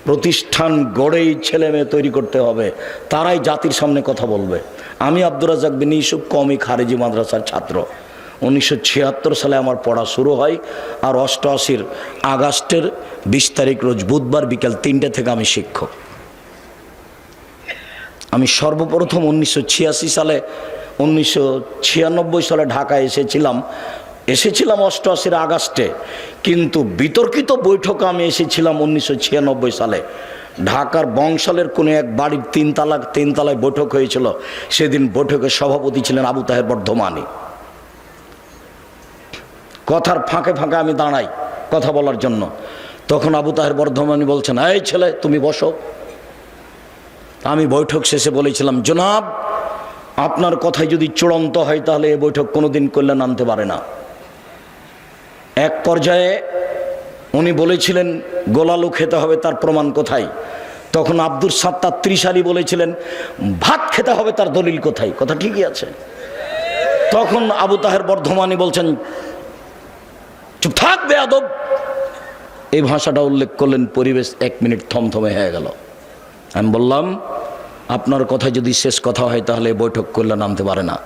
প্রতিষ্ঠান গড়েই ছেলে মেয়ে তৈরি করতে হবে, তারাই জাতির সামনে কথা বলবে। আমি আব্দুর রাজ্জাক বিন ইউসুফ কওমি খারেজি মাদ্রাসার ছাত্র। 1976 সালে আমার পড়া শুরু হয়, আর 88 আগস্টের 20 তারিখ রোজ বুধবার বিকাল 3টে থেকে আমি শিক্ষক। আমি সর্বপ্রথম 1996 সালে ঢাকায় এসেছিলাম 88 আগস্টে, কিন্তু বিতর্কিত বৈঠকে আমি এসেছিলাম 1996 সালে। ঢাকার বংশালের কোনো এক বাড়ির তিনতলায় বৈঠক হয়েছিল। সেদিন বৈঠকের সভাপতি ছিলেন আবু তাহের বর্ধমানী। কথার ফাঁকে ফাঁকে আমি দাঁড়াই কথা বলার জন্য, তখন আবু তাহের বর্ধমানী বলছেন, এই ছেলে তুমি বসো। আমি বৈঠক শেষে বলেছিলাম, জনাব আপনার কথাই যদি চূড়ান্ত হয় তাহলে এই বৈঠক কোনোদিন কল্যাণ আনতে পারে না। এক পর্যায়ে উনি বলেছিলেন গোলালু খেতে হবে, তার প্রমাণ কোথায়? তখন আব্দুল সাত্তার ত্রিশালী বলেছিলেন ভাত খেতে হবে, তার দলিল কোথায়? কথা ঠিকই আছে। তখন আবু তাহের বর্ধমানী বলছেন, চুপ থাক বেয়াদব। এই ভাষাটা উল্লেখ করলেন, পরিবেশ 1 মিনিট থমথমে হয়ে গেল। আমি বললাম, আপনার কথা যদি শেষ কথা হয় তাহলে বৈঠক কল্যাণ আনতে পারে না।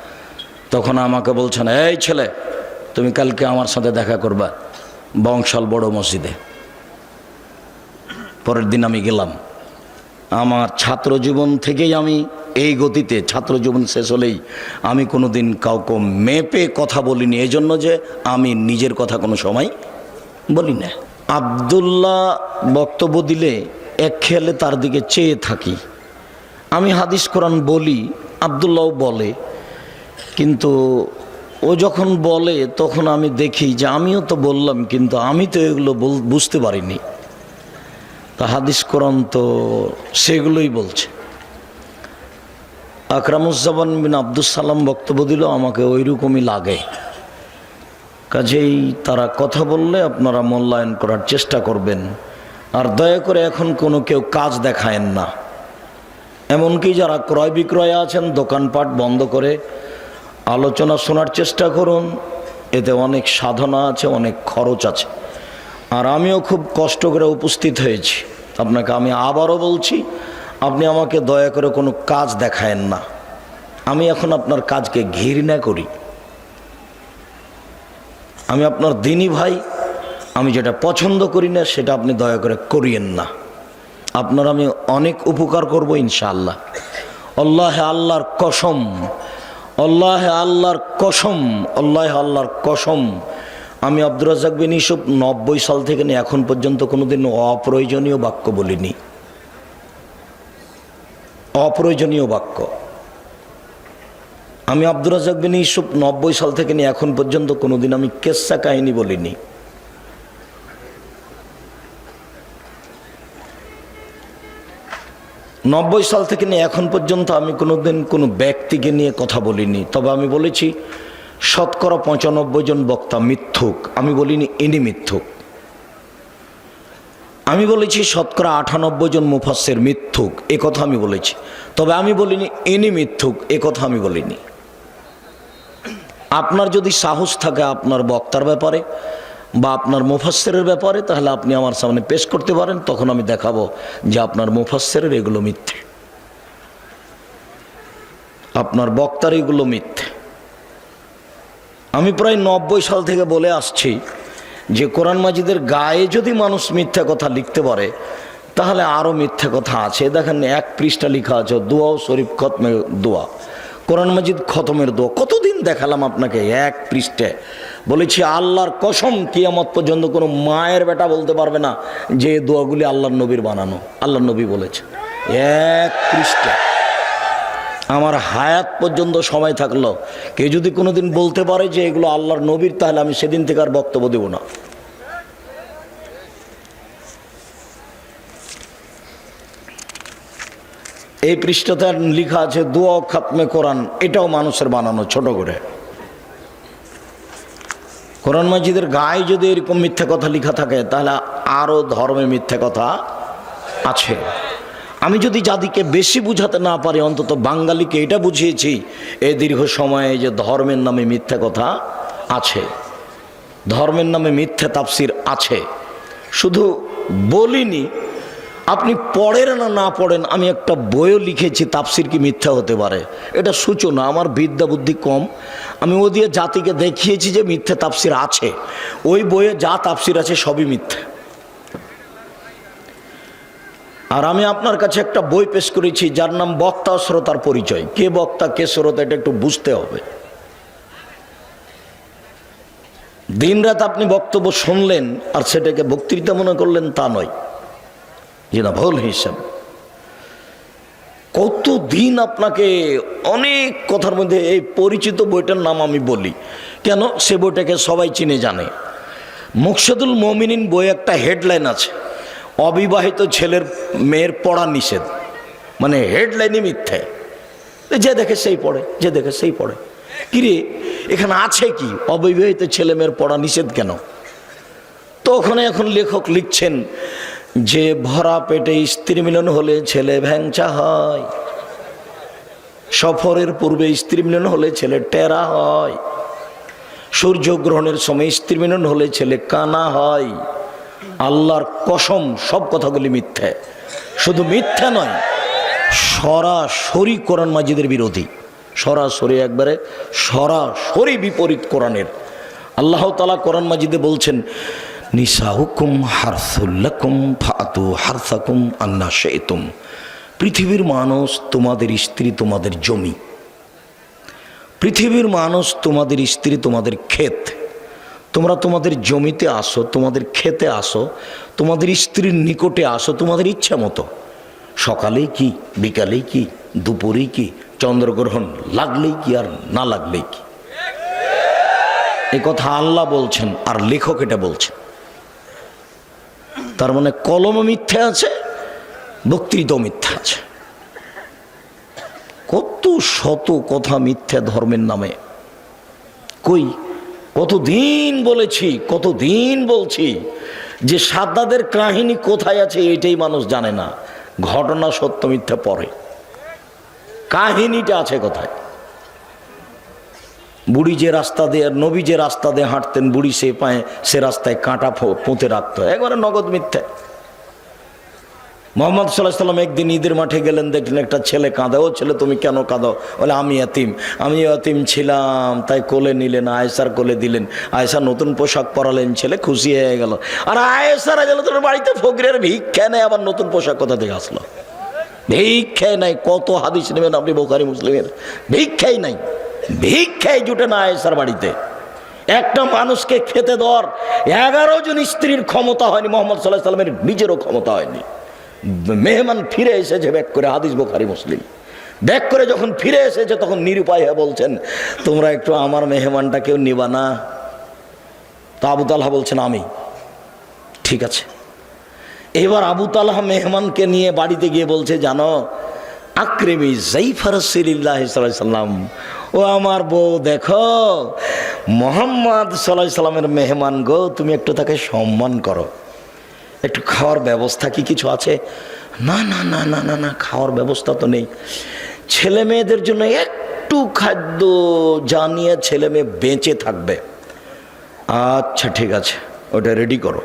তখন আমাকে বলছেন, এই ছেলে তুমি কালকে আমার সাথে দেখা করবা বংশাল বড় মসজিদে। পরের দিন আমি গেলাম। আমার ছাত্র জীবন থেকেই আমি এই গতিতে, ছাত্র জীবন শেষ হলেই আমি কোনো দিন কাউকে মেপে কথা বলিনি, এই জন্য যে আমি নিজের কথা কোনো সময় বলি না। আব্দুল্লাহ বক্তব্য দিলে এক খেয়ালে তার দিকে চেয়ে থাকি। আমি হাদিস কোরআন বলি, আব্দুল্লাহও বলে, কিন্তু ও যখন বলে তখন আমি দেখি যে আমিও তো বললাম, কিন্তু আমি তো এগুলো বুঝতে পারিনি। তা হাদিস কোরআন তো সেগুলোই বলছে। আকরামুজ্জামান বিন আব্দুস সালাম বক্তব্য দিল, আমাকে ওই রকমই লাগে। কাজেই তারা কথা বললে আপনারা মূল্যায়ন করার চেষ্টা করবেন, আর দয়া করে এখন কোনো কেউ কাজ দেখায়েন না। এমনকি যারা ক্রয় বিক্রয়ে আছেন দোকানপাট বন্ধ করে আলোচনা শোনার চেষ্টা করুন, এতে অনেক সাধনা আছে, অনেক খরচ আছে। আর আমিও খুব কষ্ট করে উপস্থিত হয়েছি। আপনাকে আমি আবারও বলছি, আপনি আমাকে দয়া করে কোনো কাজ দেখায়েন না। আমি এখন আপনার কাজকে ঘৃণা করি। আমি আপনার দিনী ভাই, আমি যেটা পছন্দ করি না সেটা আপনি দয়া করে করিয়েন না। আপনার আমি অনেক উপকার করব ইনশাআল্লাহ। আল্লাহে আল্লাহর কসম, আল্লাহে আল্লাহর কসম, আল্লাহে আল্লাহর কসম, আমি আব্দুর রাজ্জাক বিন ইউসুফ 90 সাল থেকে নিয়ে এখন পর্যন্ত কোনোদিন অপ্রয়োজনীয় বাক্য বলিনি। অপ্রয়োজনীয় বাক্য আমি আব্দুর রাজ্জাক বিন ইউসুফ 90 সাল থেকে নিয়ে এখন পর্যন্ত কোনোদিন আমি কেসা কাহিনী বলিনি। নব্বই সাল থেকে নিয়ে এখন পর্যন্ত আমি কোনোদিন কোনো ব্যক্তিকে নিয়ে কথা বলিনি। তবে আমি বলেছি 95% জন বক্তা মিথ্যুক, আমি বলিনি ইনি মিথ্যুক। আমি বলেছি 98% জন মুফাসসির মিথ্যুক, এ কথা আমি বলেছি। তবে আমি বলিনি ইনি মিথ্যুক, এ কথা আমি বলিনি। আপনার যদি সাহস থাকে আপনার বক্তার ব্যাপারে বা আপনার মুফাসসিরের ব্যাপারে, তাহলে আপনি আমার সামনে পেশ করতে পারেন, তখন আমি দেখাবো যে আপনার মুফাসসিরের এগুলো মিথ্যে, আপনার বক্তার এগুলো মিথ্যে। আমি প্রায় 90 সাল থেকে বলে আসছি যে কোরআন মাজিদের গায়ে যদি মানুষ মিথ্যা কথা লিখতে পারে তাহলে আরও মিথ্যা কথা আছে। দেখেন 1 পৃষ্ঠা লেখা আছে দোয়া ও শরীফ খতমের দোয়া, কোরআন মাজিদ খতমের দোয়া। কতদিন দেখালাম আপনাকে 1 পৃষ্ঠায়। বলেছি আল্লাহর কসম কিয়ামত পর্যন্ত কোনো মায়ের বেটা বলতে পারবে না যে দোয়াগুলি আল্লাহর নবীর বানানো। আল্লাহর নবী বলেছে 1 পৃষ্ঠা। আমার হায়াত পর্যন্ত সময় থাকলো কেউ যদি কোনোদিন বলতে পারে যে এগুলো আল্লাহর নবীর, তাহলে আমি সেদিন থেকে আর বক্তব্য দেব না। এই পৃষ্ঠাতে লেখা আছে দোয়া খাতমে কোরআন, এটাও মানুষের বানানো ছোট করে। কোরআন মাজিদের গায়ে যদি এরকম মিথ্যা কথা লেখা থাকে তাহলে আরও ধর্মে মিথ্যা কথা আছে। আমি যদি জাতিকে বেশি বুঝাতে না পারি, অন্তত বাঙালিকে এটা বুঝিয়েছি এই দীর্ঘ সময়ে যে ধর্মের নামে মিথ্যা কথা আছে, ধর্মের নামে মিথ্যা তাফসির আছে। শুধু বলিনি, আপনি পড়েন না না পড়েন, আমি একটা বইও লিখেছি তাফসির কি মিথ্যা হতে পারে, এটা সূচনা। আমার বিদ্যা বুদ্ধি কম, আমি ও দিয়ে জাতিকে দেখিয়েছি যে মিথ্যা তাফসির আছে। ওই বইয়ে যা তাফসির আছে সবই মিথ্যা। আর আমি আপনার কাছে একটা বই পেশ করেছি যার নাম বক্তা ও শ্রোতার পরিচয়। কে বক্তা কে শ্রোতা এটা একটু বুঝতে হবে। দিনরাত আপনি বক্তব্য শুনলেন আর সেটাকে বক্তৃতা মনে করলেন, তা নয়, যে না, ভুল হিসাব। কতদিন আপনাকে অনেক কথার মধ্যে এই পরিচিত বইটার নাম আমি বলি কেন, সে বইটাকে সবাই চিনে জানে। মুকশিদুল মুমিনিন বই একটা হেডলাইন আছে, অবিবাহিত ছেলের মেয়ের পড়া নিষেধ। মানে হেডলাইনই মিথ্যে, যে দেখে সেই পড়ে, যে দেখে সেই পড়ে। কিরে এখানে আছে কি, অবিবাহিত ছেলে মেয়ের পড়া নিষেধ কেন? তো ওখানে এখন লেখক লিখছেন যে ভরা পেটে স্ত্রী মিলন হলে ছেলে ভ্যাংচা হয়, সফরের পূর্বে স্ত্রী মিলন হলে ছেলে টেরা হয়, সূর্যগ্রহণের সময় স্ত্রী মিলন হলে ছেলে কানা হয়। আল্লাহর কসম, সব কথাগুলি মিথ্যে। শুধু মিথ্যা নয়, সরাসরি কোরআন মাজিদের বিরোধী, সরাসরি, একবারে সরাসরি বিপরীত কোরআনের। আল্লাহ তাআলা কোরআন মাজিদে বলছেন, নিসাউকুম হারসুল লাকুম ফাতু হারসাকুম আন্না শি'তুম। পৃথিবীর মানুষ তোমাদের স্ত্রী, তোমাদের জমি। পৃথিবীর মানুষ তোমাদের স্ত্রী, তোমাদের ক্ষেত। তোমরা তোমাদের জমিতে আসো, তোমাদের খেতে আসো, তোমাদের স্ত্রীর নিকটে আসো তোমাদের ইচ্ছা মতো। সকালেই কি, বিকালেই কি, দুপুরেই কি, চন্দ্রগ্রহণ লাগলেই কি আর না লাগলেই কি। এই কথা আল্লাহ বলছেন আর লেখক এটা বলছেন। তার মানে কলম মিথ্যা আছে, বক্তৃতাও মিথ্যা আছে। কত শত কথা মিথ্যা ধর্মের নামে। কই কতদিন বলেছি, কতদিন বলছি যে সাদ্দাদের কাহিনী কোথায় আছে এটাই মানুষ জানে না। ঘটনা সত্য মিথ্যা পরে, কাহিনীটা আছে কোথায়। বুড়ি যে রাস্তা দিয়ে, নবী যে রাস্তা দিয়ে হাঁটতেন, বুড়ি সে পায়ে সে রাস্তায় কাঁটা পুঁতে রাখতো, একবারে নগদ মিথ্যা। মোহাম্মদ সাল্লাল্লাহু আলাইহি সাল্লাম একদিন ঈদের মাঠে গেলেন, দেখলেন একটা ছেলে কাঁদে। ও ছেলে তুমি কেন কাঁদো? বলে আমি এতিম ছিলাম, তাই কোলে নিলেন, আয়েশার কোলে দিলেন। আয়েশা নতুন পোশাক পরালেন, ছেলে খুশি হয়ে গেল। আর আয়েশারা গেল তোর বাড়িতে ফকিরের ভিক্ষা নেই, আবার নতুন পোশাক কোথা থেকে আসলো? ভিক্ষাই নাই। কত হাদিস নেবেন আপনি বুখারী মুসলিমের? ভিক্ষাই নাই, ভিক্ষাই জুটে না আয়েশার বাড়িতে। একটা মানুষকে খেতে দেওয়ার 11 জন স্ত্রীর ক্ষমতা হয়নি, মোহাম্মদ সাল্লাল্লাহু আলাইহি সাল্লামের নিজেরও ক্ষমতা হয়নি। মেহমান ফিরে এসেছে ব্যাক করে, হাদিস বুখারী মুসলিম। ব্যাক করে যখন ফিরে এসেছে তখন নিরুপায় হয়ে বলছেন, তোমরা একটু আমার মেহমানটা কেউ নিবা না? তো আবু তালহা বলছেন আমি। ঠিক আছে। এবার আবু তালহা মেহমানকে নিয়ে বাড়িতে গিয়ে বলছে, জানো আকরিমি যায়ফা রাসূলিল্লাহ সাল্লাল্লাহু আলাইহি সাল্লাম, ও আমার বউ দেখো মুহাম্মদ সাল্লাল্লাহু আলাইহি সাল্লামের মেহমান গো, তুমি একটু তাকে সম্মান করো। একটু খাওয়ার ব্যবস্থা কি কিছু আছে? না না না না না না, খাওয়ার ব্যবস্থা তো নেই। ছেলে মেয়েদের জন্য একটু খাদ্য জানিয়ে ছেলে মেয়ে বেঁচে থাকবে। আচ্ছা ঠিক আছে, ওটা রেডি করো।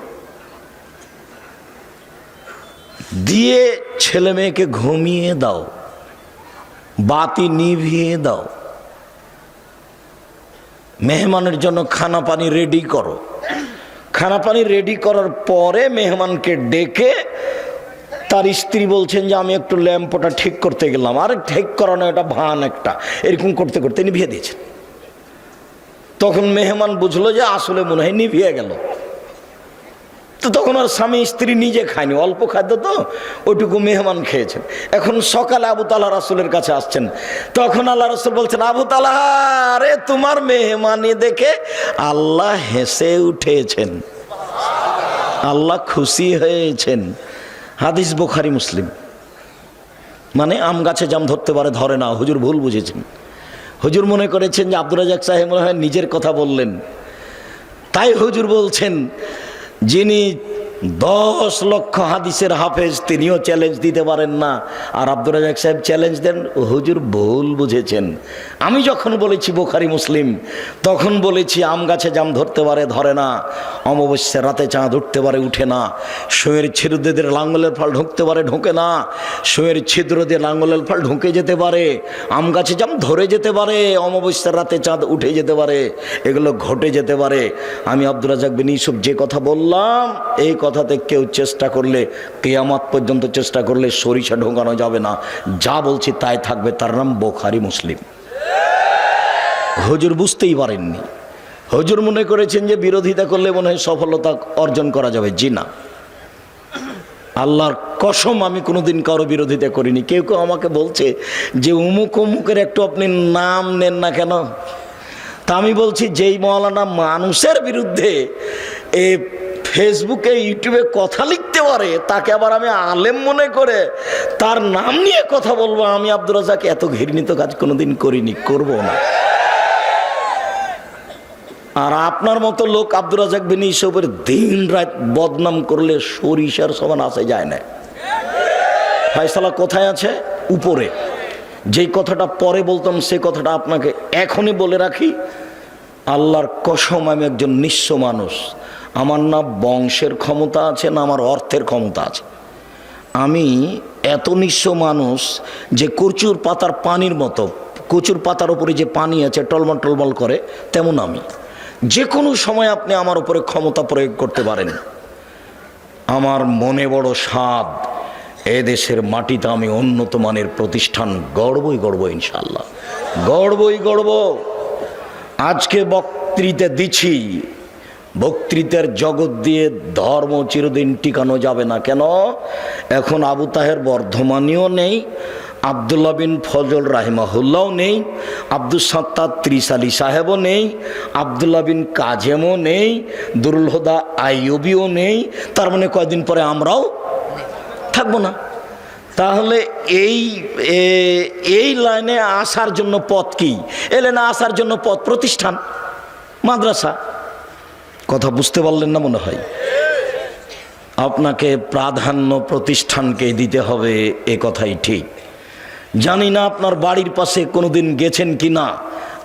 দিয়ে ছেলে মেয়েকে ঘুমিয়ে দাও, বাতি নিভিয়ে দাও, মেহমানের জন্য খানা পানি রেডি করো। খানা পানি রেডি করার পরে মেহমানকে ডেকে তার স্ত্রী বলছেন যে আমি একটু ল্যাম্পটা ঠিক করতে গেলাম। আর ঠিক করানো, এটা ভান একটা, এরকম করতে করতে নিভিয়ে দিয়েছেন। তখন মেহমান বুঝলো যে আসলে মনে হয় নিভিয়ে গেল। তো তখন আর স্বামী স্ত্রী নিজে খায়নি, অল্প খাদ্য তো ওইটুকু মেহমান খেয়েছেন। এখন সকালে আবু তালহা রাসূলের কাছে আসছেন, তখন আল্লাহ রাসূল বলছেন, আবু তালহা রে, তোমার মেহমানি দেখে আল্লাহ হেসে উঠেছেন, আল্লাহ খুশি হয়েছেন। হাদিস বুখারী মুসলিম। মানে আম গাছে জাম ধরতে পারে, ধরে না। হুজুর ভুল বুঝেছেন। হুজুর মনে করেছেন যে আব্দুর রাজ্জাক সাহেব মনে হয় নিজের কথা বললেন, তাই হুজুর বলছেন যিনি 10 লক্ষ হাদিসের হাফেজ, তিনিও চ্যালেঞ্জ দিতে পারেন না। আর আব্দুর রাজ্জাক সাহেব চ্যালেঞ্জ দেন, হুজুর ভুল বুঝেছেন। আমি যখন বলেছি বুখারী মুসলিম, তখন বলেছি আম গাছে জাম ধরতে পারে, ধরে না। অমাবস্যার রাতে চাঁদ উঠতে পারে, উঠে না। শোয়ের ছিদ্র দিয়ে লাঙ্গলের ফল ঢুকতে পারে, ঢোকে না। শোয়ের ছিদ্র দিয়ে লাঙ্গলের ফল ঢুকে যেতে পারে। আম গাছে জাম ধরে যেতে পারে, অমাবস্যার রাতে চাঁদ উঠে যেতে পারে, এগুলো ঘটে যেতে পারে। আমি আব্দুর রাজ্জাক বিন ইউসুফ যে কথা বললাম, এই কথাতে কেউ চেষ্টা করলে, কিয়ামত পর্যন্ত চেষ্টা করলে সরিষা ঢোকানো যাবে না। যা বলছি তাই থাকবে, তার নাম বুখারী মুসলিম। হুজুর বুঝতেই পারেননি। হুজুর মনে করেছেন যে বিরোধিতা করলে মনে হয় সফলতা অর্জন করা যাবে। জি না, আল্লাহর কসম আমি কোনোদিন কারো বিরোধিতা করিনি। কেউ কেউ আমাকে বলছে যে অমুক অমুকের একটু আপনি নাম নেন না কেন। তা আমি বলছি, যেই মওলানা মানুষের বিরুদ্ধে এ ফেসবুকে ইউটিউবে কথা লিখতে পারে, তাকে আবার আমি আলেম মনে করে তার নাম নিয়ে কথা বলবো, আমি আব্দুর রাজ্জাক এত ঘৃণিত কাজ কোনোদিন করিনি, করব না। আর আপনার মতো লোক আব্দুর রাজ্জাক বিন ইউসুফের দিন রাত বদনাম করলে সরিষার সমান আসে যায় না। ফয়সালা কোথায় আছে? উপরে। যেই কথাটা পরে বলতাম সে কথাটা আপনাকে এখনই বলে রাখি, আল্লাহর কসম আমি একজন নিঃস্ব মানুষ। আমার না বংশের ক্ষমতা আছে, না আমার অর্থের ক্ষমতা আছে। আমি এত নিঃস্ব মানুষ যে কচুর পাতার পানির মতো, কচুর পাতার উপরে যে পানি আছে টলমল টলমল করে, তেমন আমি। যে কোনো সময় আপনি আমার উপরে ক্ষমতা প্রয়োগ করতে পারেন। আমার মনে বড় স্বাদ, এদেশের মাটিতে আমি উন্নত মানের প্রতিষ্ঠান গড়বই গড়ব, ইনশাল্লাহ গড়বই গড়ব। আজকে বক্তৃতা দিচ্ছি, বক্তৃতার জগৎ দিয়ে ধর্ম চিরদিন টিকানো যাবে না। কেন? এখন আবু তাহের বর্ধমানীও নেই, আবদুল্লাহ বিন ফজল রাহিমাহুল্লাহও নেই, আব্দুস সাত্তার ত্রিশালী সাহেবও নেই, আবদুল্লাহ বিন কাজেমও নেই, দুরুল হুদা আইয়ুবিও নেই। তার মানে কয়দিন পরে আমরাও থাকবো না। তাহলে এই লাইনে আসার জন্য পথ কি? এই লাইনে আসার জন্য পথ প্রতিষ্ঠান, মাদ্রাসা। কথা বুঝতে পারলেন না মনে হয়। আপনাকে প্রাধান্য প্রতিষ্ঠানকে দিতে হবে, এ কথাই ঠিক। জানি না আপনার বাড়ির পাশে কোনোদিন গেছেন কি না।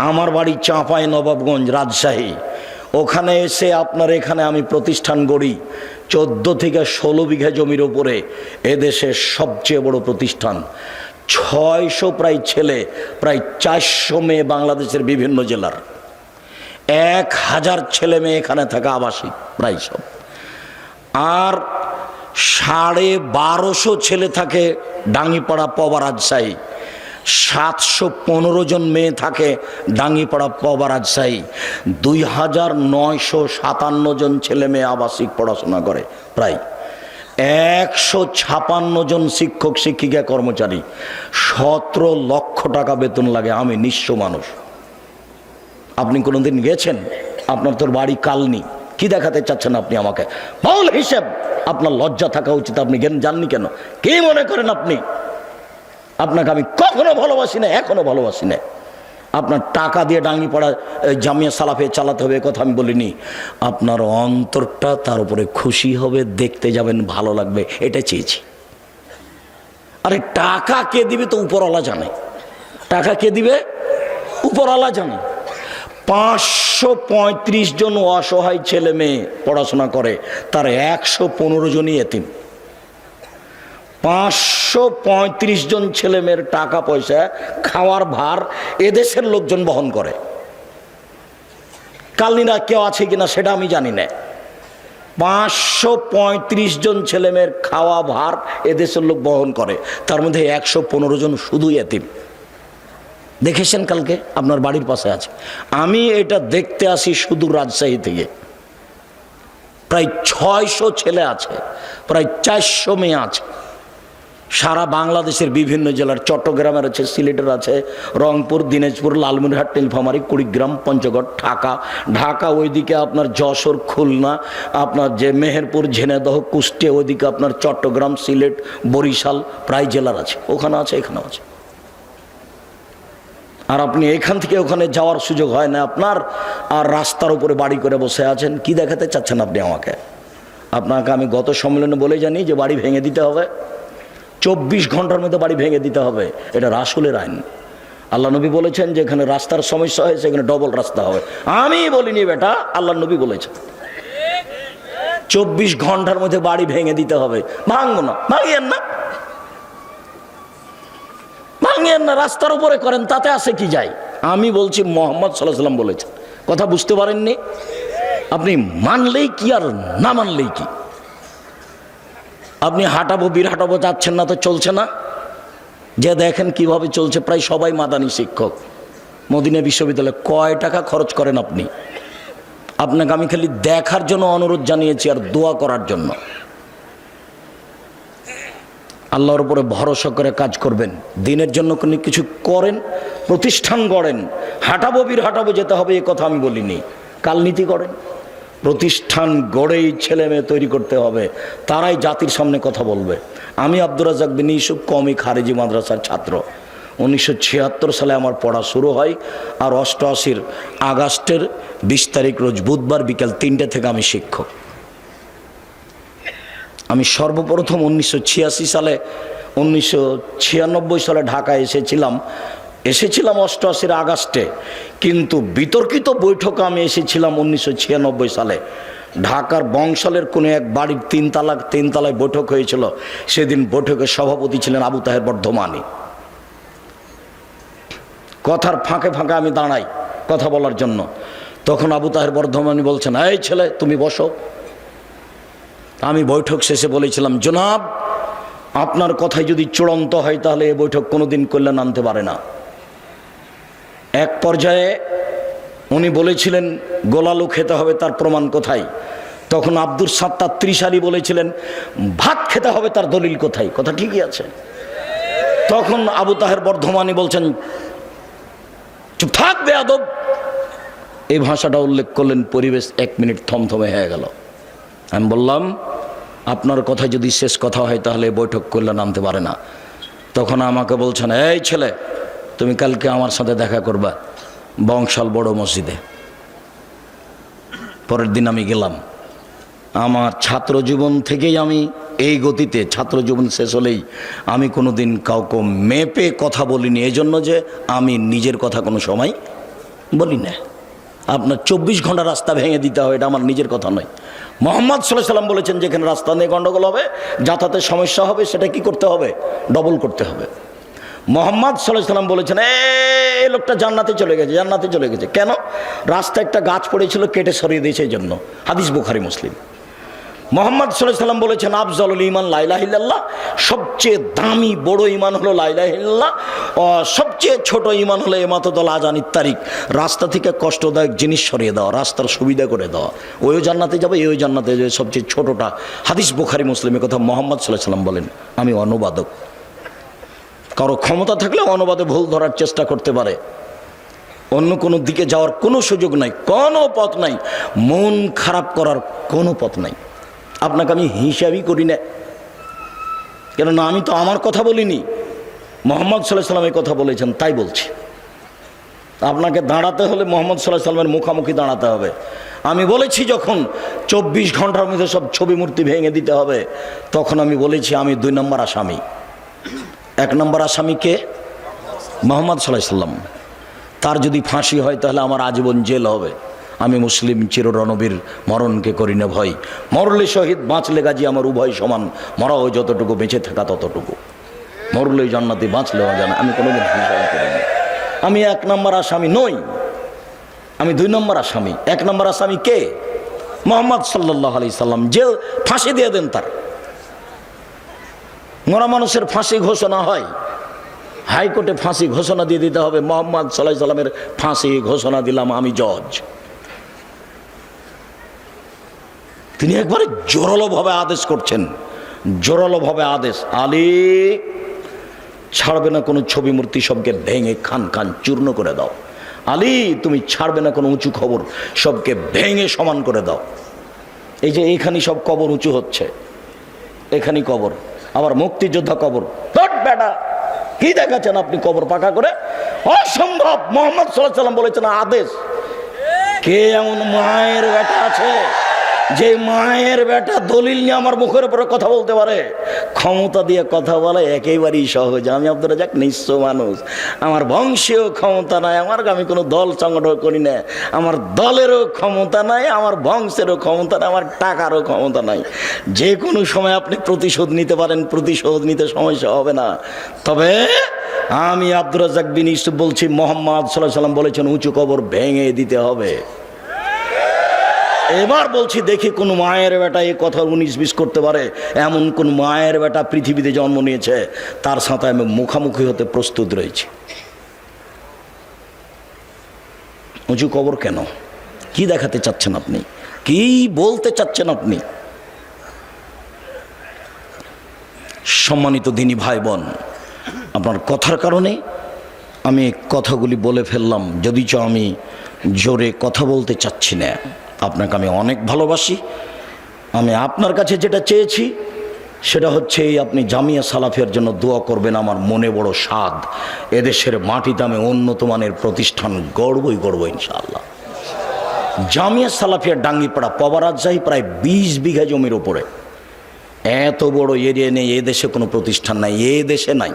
আমার বাড়ি চাঁপাই নবাবগঞ্জ, রাজশাহী। ওখানে এসে আপনার এখানে আমি প্রতিষ্ঠান গড়ি। 14 থেকে 16 বিঘা জমির ওপরে এদেশের সবচেয়ে বড় প্রতিষ্ঠান। 600 প্রায় ছেলে, প্রায় 400 মেয়ে, বাংলাদেশের বিভিন্ন জেলার 1000 ছেলে মেয়ে এখানে থাকা আবাসিক প্রায় সব। আর 1250 ছেলে থাকে ডাঙ্গিপাড়া পবা রাজশাহী। 715 জন মেয়ে থাকে ডাঙ্গিপাড়া পবা রাজশাহী। 2957 জন ছেলে মেয়ে আবাসিক পড়াশোনা করে। প্রায় 156 জন শিক্ষক শিক্ষিকা কর্মচারী। 17 লক্ষ টাকা বেতন লাগে। আমি নিঃস্ব মানুষ। আপনি কোনোদিন গেছেন? আপনার তোর বাড়ি কালনি, কি দেখাতে চাচ্ছেন আপনি আমাকে? বাউল হিসেব, আপনার লজ্জা থাকা উচিত। আপনি জাননি কেন? কি মনে করেন আপনি? আপনাকে আমি কখনো ভালোবাসি না, এখনো ভালোবাসি না। আপনার টাকা দিয়ে ডাঙ্গিপাড়া জামিয়া সালাফে চালাতে হবে, কথা আমি বলিনি। আপনার অন্তরটা তার উপরে খুশি হবে, দেখতে যাবেন, ভালো লাগবে, এটা চেয়েছি। আরে টাকা কে দিবে তো উপরওয়ালা জানে। টাকা কে দিবে? উপরওয়ালা জানে। 535 জন অসহায় ছেলে মেয়ে পড়াশোনা করে, তার 115 জনই এতিম। 535 জন ছেলে মেয়ের টাকা পয়সা, খাওয়ার ভার এদেশের লোকজন বহন করে। কালনিরা কেউ আছে কিনা সেটা আমি জানি না। 535 জন ছেলে মেয়ের খাওয়া ভার এদেশের লোক বহন করে, তার মধ্যে 115 জন শুধু এতিম। দেখেছেন কালকে আপনার বাড়ির পাশে আছে। আমি এটা দেখতে আসি শুধু রাজশাহী থেকে। প্রায় 600 ছেলে আছে, প্রায় 400 মেয়ে আছে। সারা বাংলাদেশের বিভিন্ন জেলার, চট্টগ্রামের আছে, সিলেটের আছে, রংপুর, দিনাজপুর, লালমনিরহাট, নীলফামারী, কুড়িগ্রাম, পঞ্চগড়, ঢাকা ওইদিকে আপনার যশোর, খুলনা, আপনার যে মেহেরপুর, ঝিনাইদহ, কুষ্টিয়া, ওইদিকে আপনার চট্টগ্রাম, সিলেট, বরিশাল, প্রায় জেলার আছে। ওখানে আছে, এখানেও আছে। আর আপনি এখান থেকে ওখানে যাওয়ার সুযোগ হয় না আপনার, আর রাস্তার উপরে বাড়ি করে বসে আছেন। কি দেখাতে চাচ্ছেন আপনি আমাকে? আপনাকে আমি গত সম্মেলনে বলে জানি যে বাড়ি ভেঙে দিতে হবে, 24 ঘন্টার মধ্যে বাড়ি ভেঙে দিতে হবে। এটা রাসূলের আইন। আল্লাহ নবী বলেছেন যে এখানে রাস্তার সমস্যা হয়েছে, এখানে ডবল রাস্তা হবে। আমি বলিনি বেটা, আল্লাহ নবী বলেছেন 24 ঘন্টার মধ্যে বাড়ি ভেঙে দিতে হবে। ভাঙবো না, ভাঙিয়েন না, ভাঙিয়েন না, রাস্তার উপরে করেন, তাতে আছে কি যায়। আমি বলছি মুহাম্মদ সাল্লাল্লাহু আলাইহি ওয়াসাল্লাম বলেছেন। কথা বুঝতে পারেননি? আপনি মানলেই কি আর না মানলেই কি? আপনি হাঁটাবো বীর হাঁটাবো যাচ্ছেন না তো চলছে না? যে দেখেন কিভাবে চলছে, প্রায় সবাই মাদানী শিক্ষক। মদিনা বিশ্ববিদ্যালয়ে কয় টাকা খরচ করেন আপনি? আপনাকে আমি খালি দেখার জন্য অনুরোধ জানিয়েছি আর দোয়া করার জন্য। আল্লাহর উপরে ভরসা করে কাজ করবেন, দিনের জন্য কোনো কিছু করেন, প্রতিষ্ঠান গড়েন। হাঁটাবো বীর হাঁটাবো যেতে হবে এ কথা আমি বলিনি। কালনীতি করেন, প্রতিষ্ঠান গড়েই ছেলে মেয়ে তৈরি করতে হবে, তারাই জাতির সামনে কথা বলবে। আমি আব্দুর রাজ্জাক বিন ইউসুফ কওমি খারেজি মাদ্রাসার ছাত্র। 1976 সালে আমার পড়া শুরু হয়, আর 88 আগস্টের 20 তারিখ রোজ বুধবার বিকেল 3টে থেকে আমি শিক্ষক। আমি সর্বপ্রথম 1996 সালে ঢাকায় এসেছিলাম 88 আগস্টে, কিন্তু বিতর্কিত বৈঠকে আমি এসেছিলাম 1996 সালে। ঢাকার বংশালের কোনো এক বাড়ির তিনতলায় বৈঠক হয়েছিল। সেদিন বৈঠকের সভাপতি ছিলেন আবু তাহের বর্ধমানী। কথার ফাঁকে ফাঁকে আমি দাঁড়াই কথা বলার জন্য। তখন আবু তাহের বর্ধমানী বলছেন, এই ছেলে তুমি বসো। আমি বৈঠক শেষে বলেছিলাম, জনাব আপনার কথাই যদি চূড়ান্ত হয় তাহলে এই বৈঠক কোনোদিন কল্যাণ আনতে পারে না। এক পর্যায়ে উনি বলেছিলেন গোলালু খেতে হবে, তার প্রমাণ কোথায়? তখন আব্দুল সাত্তার ত্রিশালী বলেছিলেন ভাত খেতে হবে, তার দলিল কোথায়? কথা ঠিকই আছে। তখন আবু তাহের বর্ধমানী বলছেন, চুপ থাক বেয়াদব। এই ভাষাটা উল্লেখ করলেন, পরিবেশ 1 মিনিট থমথমে হয়ে গেল। আমি বললাম, আপনার কথা যদি শেষ কথা হয় তাহলে বৈঠক কল্যাণ আনতে পারে না। তখন আমাকে বলছেন, এই ছেলে তুমি কালকে আমার সাথে দেখা করবা বংশাল বড় মসজিদে। পরের দিন আমি গেলাম। আমার ছাত্র জীবন থেকেই আমি এই গতিতে, ছাত্র জীবন শেষ হলেই আমি কোনো দিন কাউকে মেপে কথা বলিনি, এই জন্য যে আমি নিজের কথা কোনো সময় বলি না। আপনার 24 ঘন্টা রাস্তা ভেঙে দিতে হবে, এটা আমার নিজের কথা নয়। মুহাম্মদ সাল্লাল্লাহু আলাইহি ওয়াসাল্লাম বলেছেন যেখানে রাস্তা নিয়ে গন্ডগোল হবে, যাতায়াতের সমস্যা হবে, সেটা কি করতে হবে? ডবল করতে হবে। মুহাম্মদ সাল্লাল্লাহু আলাইহি ওয়াসাল্লাম বলেছেন, এই লোকটা জান্নাতে চলে গেছে, জান্নাতে চলে গেছে। কেন? রাস্তায় একটা গাছ পড়েছিল, কেটে সরিয়ে দিয়েছে এই জন্য। হাদিস বুখারী মুসলিম। মুহাম্মদ সাল্লাল্লাহু আলাইহি ওয়াসাল্লাম বলেছেন, আফজালুল ঈমান লা ইলাহা ইল্লাল্লাহ, সবচেয়ে দামি বড় ঈমান হলো লা ইলাহা ইল্লাল্লাহ, সবচেয়ে ছোট ঈমান হলো ইমাতাতুল আযানিত তারিক, রাস্তা থেকে কষ্টদায়ক জিনিস সরিয়ে দেওয়া, রাস্তার সুবিধা করে দেওয়া। ওইও জান্নাতে যাবে, এও জান্নাতে যাবে, সবচেয়ে ছোটটা। হাদিস বুখারী মুসলিমের কথা মুহাম্মদ সাল্লাল্লাহু আলাইহি ওয়াসাল্লাম বলেন। আমি অনুবাদক, কারো ক্ষমতা থাকলে অনুবাদে ভুল ধরার চেষ্টা করতে পারে। অন্য কোনো দিকে যাওয়ার কোনো সুযোগ নাই, কোনো পথ নাই, মন খারাপ করার কোনো পথ নাই। আপনাকে আমি হিসাবই করি না, কেননা আমি তো আমার কথা বলিনি, মুহাম্মদ সাল্লাল্লাহু আলাইহি ওয়াসাল্লামের কথা বলেছেন, তাই বলছি। আপনাকে দাঁড়াতে হলে মুহাম্মদ সাল্লাল্লাহু আলাইহি ওয়াসাল্লামের মুখামুখি দাঁড়াতে হবে। আমি বলেছি যখন 24 ঘন্টার মধ্যে সব ছবি মূর্তি ভেঙে দিতে হবে, তখন আমি বলেছি আমি 2 নম্বর আসামি। 1 নম্বর আসামি কে? মুহাম্মদ সাল্লাল্লাহু আলাইহি ওয়াসাল্লাম। তার যদি ফাঁসি হয় তাহলে আমার আজীবন জেল হবে। আমি মুসলিম চিররণবীর, মরণকে করি না ভয়। মরলে শহীদ, বাঁচলে গাজী, আমার উভয় সমান। মরা হয় যতটুকু, বেঁচে থাকা ততটুকু। মরলেই জান্নাতি, বাঁচলেও জানা। আমি কোনোদিন হিংসা করিনি। আমি 1 নম্বর আসামি নই, আমি 2 নম্বর আসামি। 1 নম্বর আসামি কে? মুহাম্মদ সাল্লাল্লাহু আলাইহি সাল্লাম। জেল, ফাঁসি দিয়ে দেন তার। মরা মানুষের ফাঁসি ঘোষণা হয়, হাইকোর্টে ফাঁসি ঘোষণা দিয়ে দিতে হবে। মুহাম্মদ সাল্লাল্লাহু আলাইহি সাল্লামের ফাঁসি ঘোষণা দিলাম, আমি জজ। তিনি একবারে জোরালোভাবে আদেশ করছেন, জোরালোভাবে আদেশ, আলী ছাড়বে না কোনো ছবি মূর্তি, সবকে ভেঙে খান খান চূর্ণ করে দাও। আলী তুমি ছাড়বে না কোনো উঁচু খবর, সবকে ভেঙে সমান করে দাও। এই যে এইখানেই সব কবর উঁচু হচ্ছে, এখানেই কবর, আবার মুক্তিযোদ্ধা কবর। বেটা কি দেখাচ্ছেন আপনি কবর পাকা করে? অসম্ভব। মুহাম্মদ সাল্লাল্লাহু আলাইহি ওয়াসাল্লাম বলেছেন আদেশ। কে এমন মায়ের বেটা আছে যে মায়ের বেটা দলিল নিয়ে আমার মুখের উপরে কথা বলতে পারে, ক্ষমতা দিয়ে কথা বলে একেবারেই সহজ। আমি আব্দুর রাজ্জাক নিঃস্ব মানুষ, আমার বংশেও ক্ষমতা নাই, আমি কোনো দল সংগঠন করি না, আমার দলেরও ক্ষমতা নাই, আমার বংশেরও ক্ষমতা নাই, আমার টাকারও ক্ষমতা নাই। যে কোনো সময় আপনি প্রতিশোধ নিতে পারেন, প্রতিশোধ নিতে সমস্যা হবে না। তবে আমি আব্দুর রাজ্জাক বিন ইউসুফ বলছি, মোহাম্মদ সাল্লাল্লাহু আলাইহি ওয়াসাল্লাম বলেছেন উঁচু কবর ভেঙে দিতে হবে। এবার বলছি, দেখি কোন মায়ের বেটা এই কথা 19-20 করতে পারে। এমন কোন মায়ের বেটা পৃথিবীতে জন্ম নিয়েছে, তার সাথে আমি মুখামুখি হতে প্রস্তুত রয়েছি। উঁচু কবর কেন? কি দেখাতে চাচ্ছেন আপনি? কি বলতে চাচ্ছেন আপনি? সম্মানিত দিনী ভাই বোন, আপনার কথার কারণে আমি কথাগুলি বলে ফেললাম, যদিচ আমি জোরে কথা বলতে চাচ্ছি না। আপনাকে আমি অনেক ভালোবাসি। আমি আপনার কাছে যেটা চেয়েছি সেটা হচ্ছে এই, আপনি জামিয়া সালাফিয়ার জন্য দোয়া করবেন। আমার মনে বড় স্বাদ, এদেশের মাটিতে আমি উন্নত মানের প্রতিষ্ঠান গড়বই গড়ব ইনশাআল্লাহ। জামিয়া সালাফিয়ার ডাঙ্গিপাড়া পবা রাজশাহী প্রায় 20 বিঘা জমির উপরে, এত বড় এরিয়া নেই এদেশে কোনো প্রতিষ্ঠান নাই, এ দেশে নাই।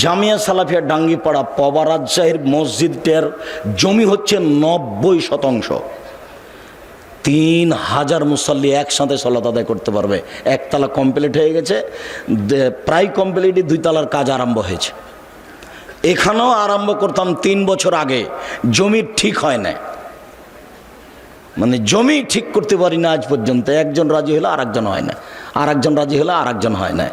জামিয়া সালাফিয়া ডাঙ্গিপাড়া পবা রাজশাহীর মসজিদটার জমি হচ্ছে 90%। 3000 মুসল্লি একসাথে সালাত আদায় করতে পারবে। একতলা কমপ্লিট হয়ে গেছে, প্রায় কমপ্লিট, 2 তলার কাজ আরম্ভ হয়েছে। এখানেও আরম্ভ করতাম 3 বছর আগে, জমি ঠিক হয় না, মানে জমি ঠিক করতে পারি না আজ পর্যন্ত। একজন রাজি হলে আর একজন হয় না, আর একজন রাজি হলে আর একজন হয় না।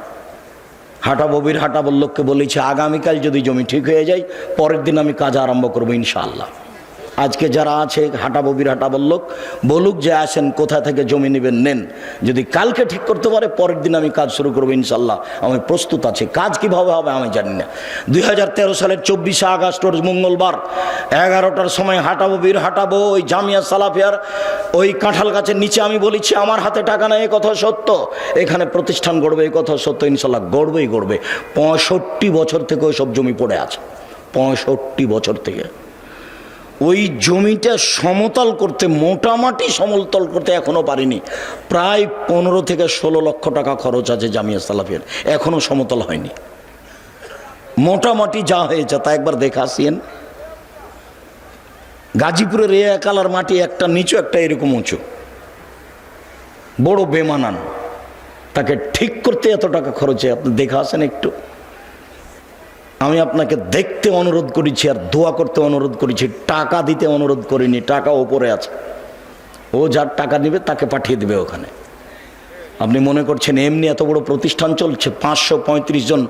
হাটাববির হাটাবর লোককে বলেছি আগামীকাল যদি জমি ঠিক হয়ে যায়, পরের দিন আমি কাজ আরম্ভ করবো ইনশাআল্লাহ। আজকে যারা আছে হাটাববির হাটাবর লোক বলুক যে আসেন, কোথা থেকে জমি নেবেন নেন, যদি কালকে ঠিক করতে পারে পরের দিন আমি কাজ শুরু করবো ইনশাআল্লাহ। আমি প্রস্তুত আছি। কাজ কিভাবে হবে আমি জানি না। 2013 সালের 24শে আগস্ট রোজ মঙ্গলবার 11টার সময় হাটাববির হাটাবো ওই জামিয়া সালাফিয়ার ওই কাঁঠাল গাছের নিচে আমি বলেছি আমার হাতে টাকা নাই, এ কথা সত্য, এখানে প্রতিষ্ঠান গড়বে, এই কথা সত্য, ইনশাআল্লাহ গড়বেই গড়বে। 65 বছর থেকে ওই সব জমি পড়ে আছে, 65 বছর থেকে। ওই জমিটা সমতল করতে, মোটামুটি সমতল করতে এখনও পারিনি। প্রায় 15 থেকে 16 লক্ষ টাকা খরচ আছে জামিয়া সালাফিয়ার, এখনও সমতল হয়নি। মোটামুটি যা হয়েছে তা একবার দেখে আসিয়েন। গাজীপুরের এ একালার মাটি একটা নিচু একটা এরকম উঁচু, বড় বেমানান, তাকে ঠিক করতে এত টাকা খরচ হয়, আপনি দেখে আসেন একটু। আমি আপনাকে দেখতে অনুরোধ করেছি আর দোয়া করতে অনুরোধ করেছি, টাকা দিতে অনুরোধ করিনি। টাকা ওপরে আছে, ও যার টাকা দিবে তাকে পাঠিয়ে দিবে ওখানে। আপনি মনে করছেন এমনি এত বড় প্রতিষ্ঠান চলছে, 535 জন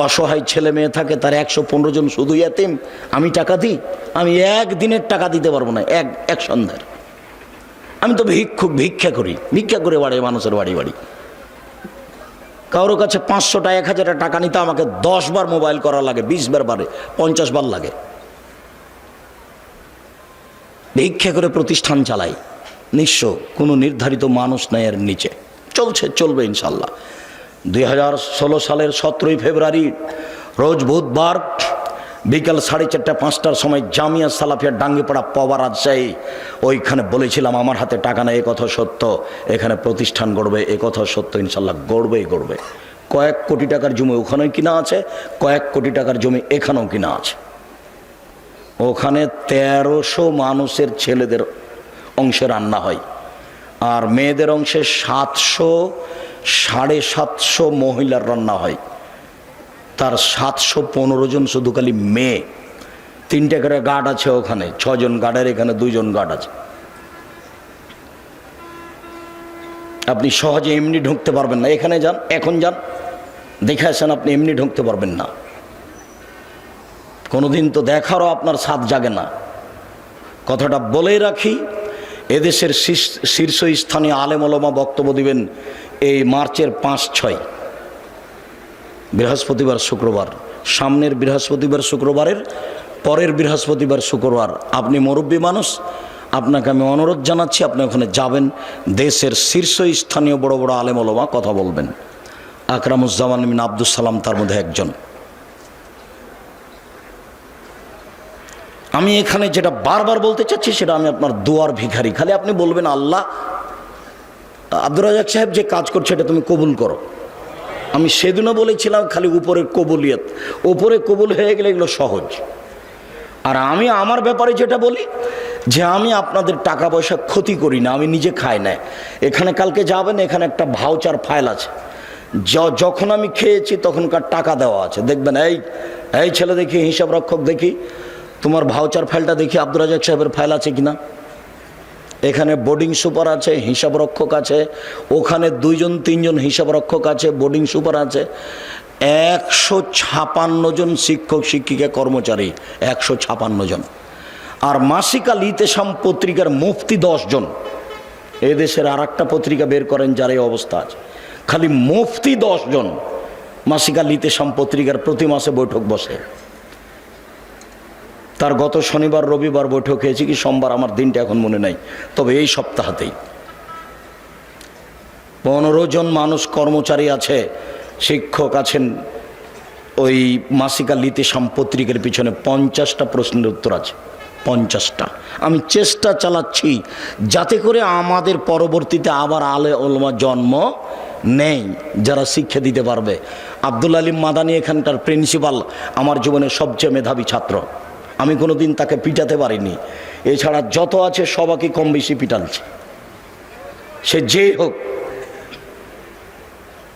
অসহায় ছেলে মেয়ে থাকে, তার 115 জন শুধু ইয়াতিম। আমি টাকা দিই? আমি একদিনের টাকা দিতে পারবো না, এক সন্ধ্যার। আমি তো ভিক্ষা করি, ভিক্ষা করে বাড়ি মানুষের বাড়ি বাড়ি। কারোর কাছে 500 টাকা 1000 টাকা নিতে আমাকে 10 বার মোবাইল করা লাগে, 20 বার বারে 50 বার লাগে। ভিক্ষা করে প্রতিষ্ঠান চালাই, নিঃস্ব, কোনো নির্ধারিত মানুষ নাই এর নিচে, চলছে, চলবে ইনশাল্লাহ। 2016 সালের 17 ফেব্রুয়ারি রোজ বুধবার বিকাল 4:30-5টার সময় জামিয়া সালাফিয়া ডাঙ্গিপাড়া পবা রাজশাহী, ওইখানে বলেছিলাম আমার হাতে টাকা নেই, এ কথা সত্য, এখানে প্রতিষ্ঠান গড়বে, এ কথা সত্য, ইনশাল্লাহ গড়বেই গড়বে। কয়েক কোটি টাকার জমি ওখানেও কিনা আছে, কয়েক কোটি টাকার জমি এখানেও কিনা আছে। ওখানে 1300 মানুষের ছেলেদের অংশে রান্না হয়, আর মেয়েদের অংশে 700-750 মহিলার রান্না হয়। তার 715 জন শুধু খালি মেয়ে। 3টে করে গার্ড আছে ওখানে, 6 জন গার্ডের, এখানে 2 জন গার্ড আছে। আপনি সহজে এমনি ঢুকতে পারবেন না। এখানে যান, এখন যান, দেখে আসেন, আপনি এমনি ঢুকতে পারবেন না। কোনোদিন তো দেখারও আপনার স্বাদ জাগে না। কথাটা বলেই রাখি, এদেশের শীর্ষস্থানীয় আলেম ওলামা বক্তব্য দিবেন এই মার্চের 5-6, বৃহস্পতিবার শুক্রবার, সামনের বৃহস্পতিবার শুক্রবারের পরের বৃহস্পতিবার শুক্রবার। আপনি মুরব্বী মানুষ, আপনাকে আমি অনুরোধ জানাচ্ছি, আপনি ওখানে যাবেন। দেশের শীর্ষস্থানীয় বড় বড় আলেম ওলামা কথা বলবেন। আকরামুজ্জামান বিন আব্দুস সালাম তার মধ্যে একজন। আমি এখানে যেটা বারবার বলতে চাচ্ছি, সেটা আমি আপনার দোয়ার ভিখারি। খালি আপনি বলবেন আল্লাহ, আব্দুর রাজ্জাক সাহেব যে কাজ করছে এটা তুমি কবুল করো। আমি সেদিনও বলেছিলাম খালি উপরের কবুলিয়ত, উপরে কবুল হয়ে গেলে এগুলো সহজ। আর আমি আমার ব্যাপারে যেটা বলি যে আমি আপনাদের টাকা পয়সা ক্ষতি করি না, আমি নিজে খাই না। এখানে কালকে যাবেন, এখানে একটা ভাউচার ফাইল আছে, যখন আমি খেয়েছি তখনকার টাকা দেওয়া আছে। দেখবেন এই ছেলে দেখি, হিসাব রক্ষক দেখি, তোমার ভাউচার ফাইলটা দেখি আব্দুর রাজ্জাক সাহেবের ফাইল আছে কিনা। এখানে বোর্ডিং সুপার আছে, হিসাব রক্ষক আছে, ওখানে 2জন 3জন হিসাব রক্ষক আছে, বোর্ডিং সুপার আছে, 156 জন শিক্ষক শিক্ষিকা কর্মচারী, 156 জন। আর মাসিকা লিতেশাম পত্রিকার মুফতি 10 জন। এদেশের আর একটা পত্রিকা বের করেন যার এই অবস্থা আছে, খালি মুফতি 10 জন। মাসিকা লিতেশাম পত্রিকার প্রতি মাসে বৈঠক বসে। তার গত শনিবার রবিবার বৈঠক হয়েছে কি সোমবার, আমার দিনটা এখন মনে নাই, তবে এই সপ্তাহতেই 15 জন মানুষ কর্মচারী আছে, শিক্ষক আছেন। ওই মাসিকা লিতেশাম পত্রিকার পিছনে 50টা প্রশ্নের উত্তর আছে, 50টা। আমি চেষ্টা চালাচ্ছি যাতে করে আমাদের পরবর্তীতে আবার আলে ওলমা জন্ম নেই যারা শিক্ষা দিতে পারবে। আব্দুল আলিম মাদানী এখানকার প্রিন্সিপাল, আমার জীবনের সবচেয়ে মেধাবী ছাত্র। আমি কোনো দিন তাকে পিটাতে পারিনি, এছাড়া যত আছে সবাইকে কম বেশি পিটালছে, সে যেই হোক।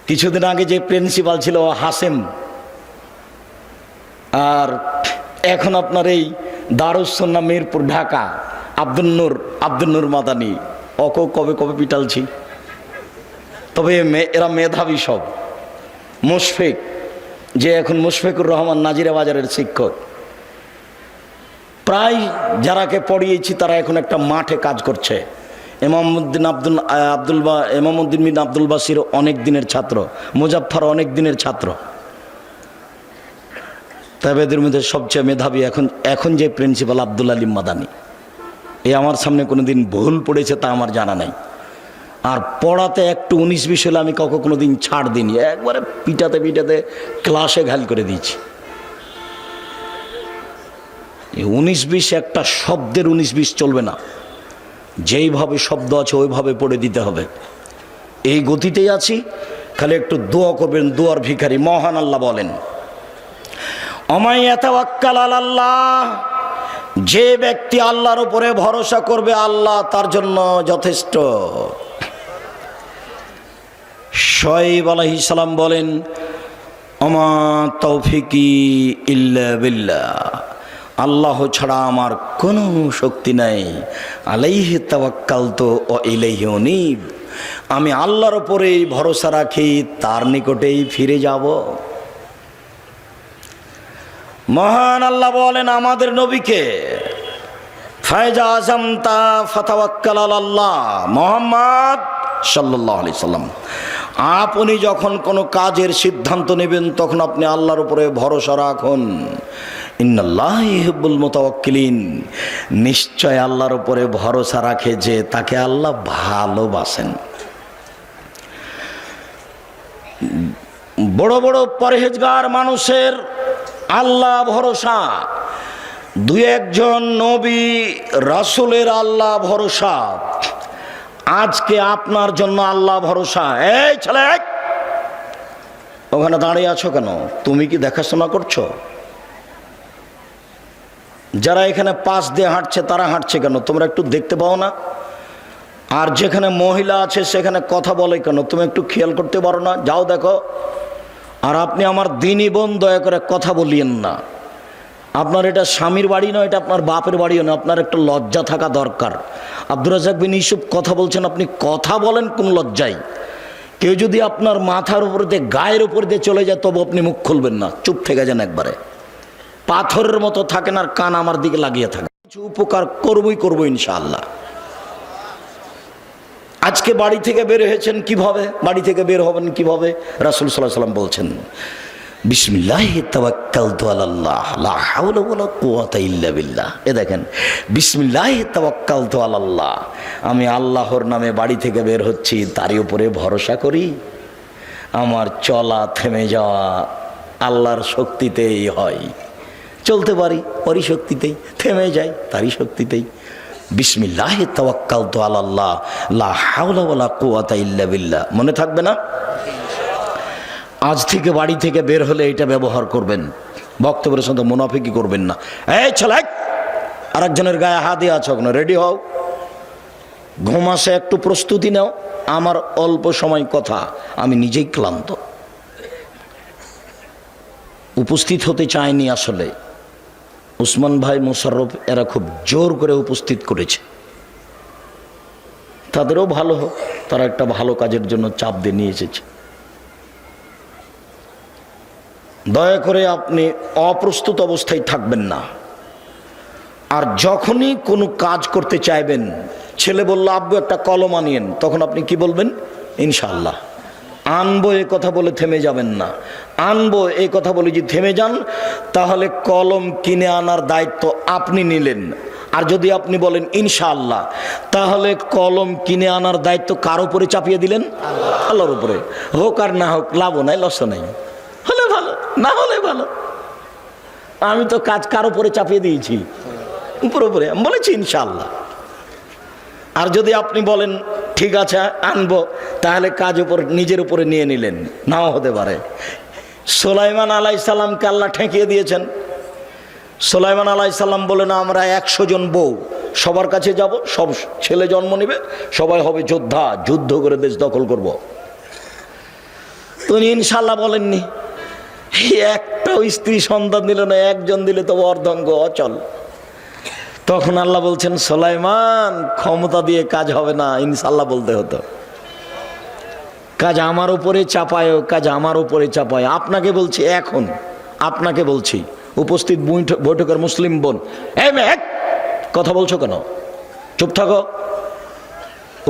কিছুদিন আগে যে প্রিন্সিপাল ছিল হাসেম, আর এখন আপনার এই দারুস সুন্নাহ মিরপুর ঢাকা আব্দুল নূর মাদানী, কবে কবে পিটালছি। তবে এরা মেধাবী সব। মুশফিক, যে এখন মুশফিকুর রহমান নাজিরা বাজারের শিক্ষক, প্রায় যারাকে পড়িয়েছি তারা এখন একটা মাঠে কাজ করছে। ইমামউদ্দিন বিন আব্দুল বাসির অনেক দিনের ছাত্র, মুজাফফর অনেক দিনের ছাত্র। তবে এদের মধ্যে সবচেয়ে মেধাবী এখন যে প্রিন্সিপাল আব্দুল আলিম মাদানী। আমার সামনে কোনোদিন ভুল পড়েছে তা আমার জানা নাই। আর পড়াতে একটু 19-20 হলে আমি কোনো দিন ছাড় দিইনি, একবারে পিটাতে ক্লাসে ঘাল করে দিয়েছি। 19-20 একটা শব্দের 19-20 চলবে না, যেইভাবে শব্দ আছে ওইভাবে পড়ে দিতে হবে। এই গতিতেই আছি, খালি একটু দোয়া করবেন, দোয়ার ভিখারি। মহান আল্লাহ বলেন, ওমাই ইয়াতাওয়াক্কাল আলাল্লাহ, যে ব্যক্তি আল্লাহর উপরে ভরসা করবে আল্লাহ তার জন্য যথেষ্ট। শুআয়ব আলাইহিস সালাম বলেন, ওমা তৌফিকি ইল্লা বিল্লাহ, আল্লাহ ছাড়া আমার কোনো শক্তি নাই। আলাইহি তাওয়াক্কালতু ওয়া ইলাইহি উনীব, আমি আল্লাহর উপরেই ভরসা রাখি, তার নিকটেই ফিরে যাব। মহান আল্লাহ বলেন আমাদের নবীকে, ফায়জা আযামতা ফাতাওয়াক্কাল আলাল্লাহ, মুহাম্মদ সাল্লাল্লাহু আলাইহি সাল্লাম, আপনি যখন কোনো কাজের সিদ্ধান্ত নেবেন তখন আপনি আল্লাহর উপরে ভরসা রাখুন। ইন্নাল্লাহা ইউহিব্বুল মুতাওয়াক্কিলিন, নিশ্চয় আল্লাহর উপরে ভরসা রাখে যে তাকে আল্লাহ ভালোবাসেন। বড় বড় পরহেজগার মানুষের আল্লাহ ভরসা, 2-1 নবী রাসূলের আল্লাহ ভরসা। আজকে আপনার জন্য আল্লাহ ভরসা। এই ছেলে, ওখানে দাঁড়িয়ে আছো কেন? তুমি কি দেখাশোনা করছো? যারা এখানে পাশ দিয়ে হাঁটছে তারা হাঁটছে কেন? তোমরা একটু দেখতে পাও না? আর যেখানে মহিলা আছে সেখানে কথা বলে কেন? তুমি একটু খেয়াল করতে পারো না? যাও দেখো। আর আপনি আমার দিনী বোন, দয়া করে কথা বলিয়েন না। আপনার এটা স্বামীর বাড়ি নয়, এটা আপনার বাপের বাড়িও না। আপনার একটা লজ্জা থাকা দরকার। আব্দুর রাজ্জাক বিন ইউসুফ কথা বলছেন, আপনি কথা বলেন কোন লজ্জায়? কেউ যদি আপনার মাথার উপর দিয়ে, গায়ের উপর দিয়ে চলে যায় তবু আপনি মুখ খুলবেন না, চুপ থেকে যান একবারে। পাথরের মতো থাকেন আর কান আমার দিকে লাগিয়ে থাকেন। কিছু উপকার করবো ইনশাআল্লাহ। আজকে বাড়ি থেকে বের হয়েছেন কিভাবে? বাড়ি থেকে বের হবেন কিভাবে? রাসূল সাল্লাল্লাহু আলাইহি ওয়াসাল্লাম বলছেন, বিসমিল্লাহি তাওয়াক্কালতু আলাল্লাহ লা হাওলা ওয়ালা কুওয়াতা ইল্লা বিল্লাহ। এ দেখেন, বিসমিল্লাহি তাওয়াক্কালতু আলাল্লাহ, আমি আল্লাহর নামে বাড়ি থেকে বের হচ্ছি, তারই উপরে ভরসা করি। আমার চলা থেমে যাওয়া আল্লাহর শক্তিতেই হয়। চলতে পারি ওরই শক্তিতেই, থেমে যাই তারই শক্তিতেই। বিসমিল্লাহি তাওয়াক্কালতু আলাল্লাহ লা হাওলা ওয়ালা কুওয়াতা ইল্লা বিল্লাহ। মনে থাকবে না? আজ থেকে বাড়ি থেকে বের হলে এটা ব্যবহার করবেন, বক্তব্যের সাথে মুনাফিকি করবেন না। এই ছেলে, আরেকজনের গায়ে হাত দিয়ে আছো কেন? রেডি হও, ঘুম আসে, একটু প্রস্তুতি নাও। আমার অল্প সময় কথা, আমি নিজেই ক্লান্ত, উপস্থিত হতে চায়নি। আসলে উসমান ভাই, মোশাররফ এরা খুব জোর করে উপস্থিত করেছে। তাদেরও ভালো হোক, তারা একটা ভালো কাজের জন্য চাপ দিয়ে নিয়ে এসেছে। দয়া করে আপনি অপ্রস্তুত অবস্থায় থাকবেন না। আর যখনই কোনো কাজ করতে চাইবেন, ছেলে বলল আব্বু একটা কলম আনিয়েন, তখন আপনি কি বলবেন? ইনশাআল্লাহ। আনবো এ কথা বলে থেমে যাবেন না। আনবো এই কথা বলে যদি থেমে যান, তাহলে কলম কিনে আনার দায়িত্ব আপনি নিলেন। আর যদি আপনি বলেন ইনশাআল্লাহ, তাহলে কলম কিনে আনার দায়িত্ব কার উপরে চাপিয়ে দিলেন? আল্লাহর উপরে। হোক আর না হোক, লাভও নাই লসও নাই, হলে ভালো না হলে ভালো। আমি তো কাজ কার উপরে চাপিয়ে দিয়েছি? উপরে আমি বলেছি ইনশাআল্লাহ। আর যদি আপনি বলেন ঠিক আছে আনবো, তাহলে কাজ উপর নিজের উপরে নিয়ে নিলেন, নাও হতে পারে। সুলাইমান আলাইহিস সালামকে আল্লাহ ঠেকিয়ে দিয়েছেন। সুলাইমান আলাইহিস সালাম বলেন আমরা 100 জন বউ, সবার কাছে যাব, সব ছেলে জন্ম নেবে, সবাই হবে যোদ্ধা, যুদ্ধ করে দেশ দখল করব। তুমি ইনশাআল্লাহ বলেননি। একটাও স্ত্রী সন্তান দিল না, একজন দিলে তো অর্ধঙ্গ অচল। তখন আল্লাহ বলছেন সুলাইমান, ক্ষমতা দিয়ে কাজ হবে না, ইনশাআল্লাহ বলতে হতো। কাজ আমার উপরে চাপায়, কাজ আমার উপরে চাপায়। আপনাকে বলছি, এখন আপনাকে বলছি, উপস্থিত বৈঠকের মুসলিম বোন, এই মেয়ে কথা বলছো কেন? চুপ থাকো।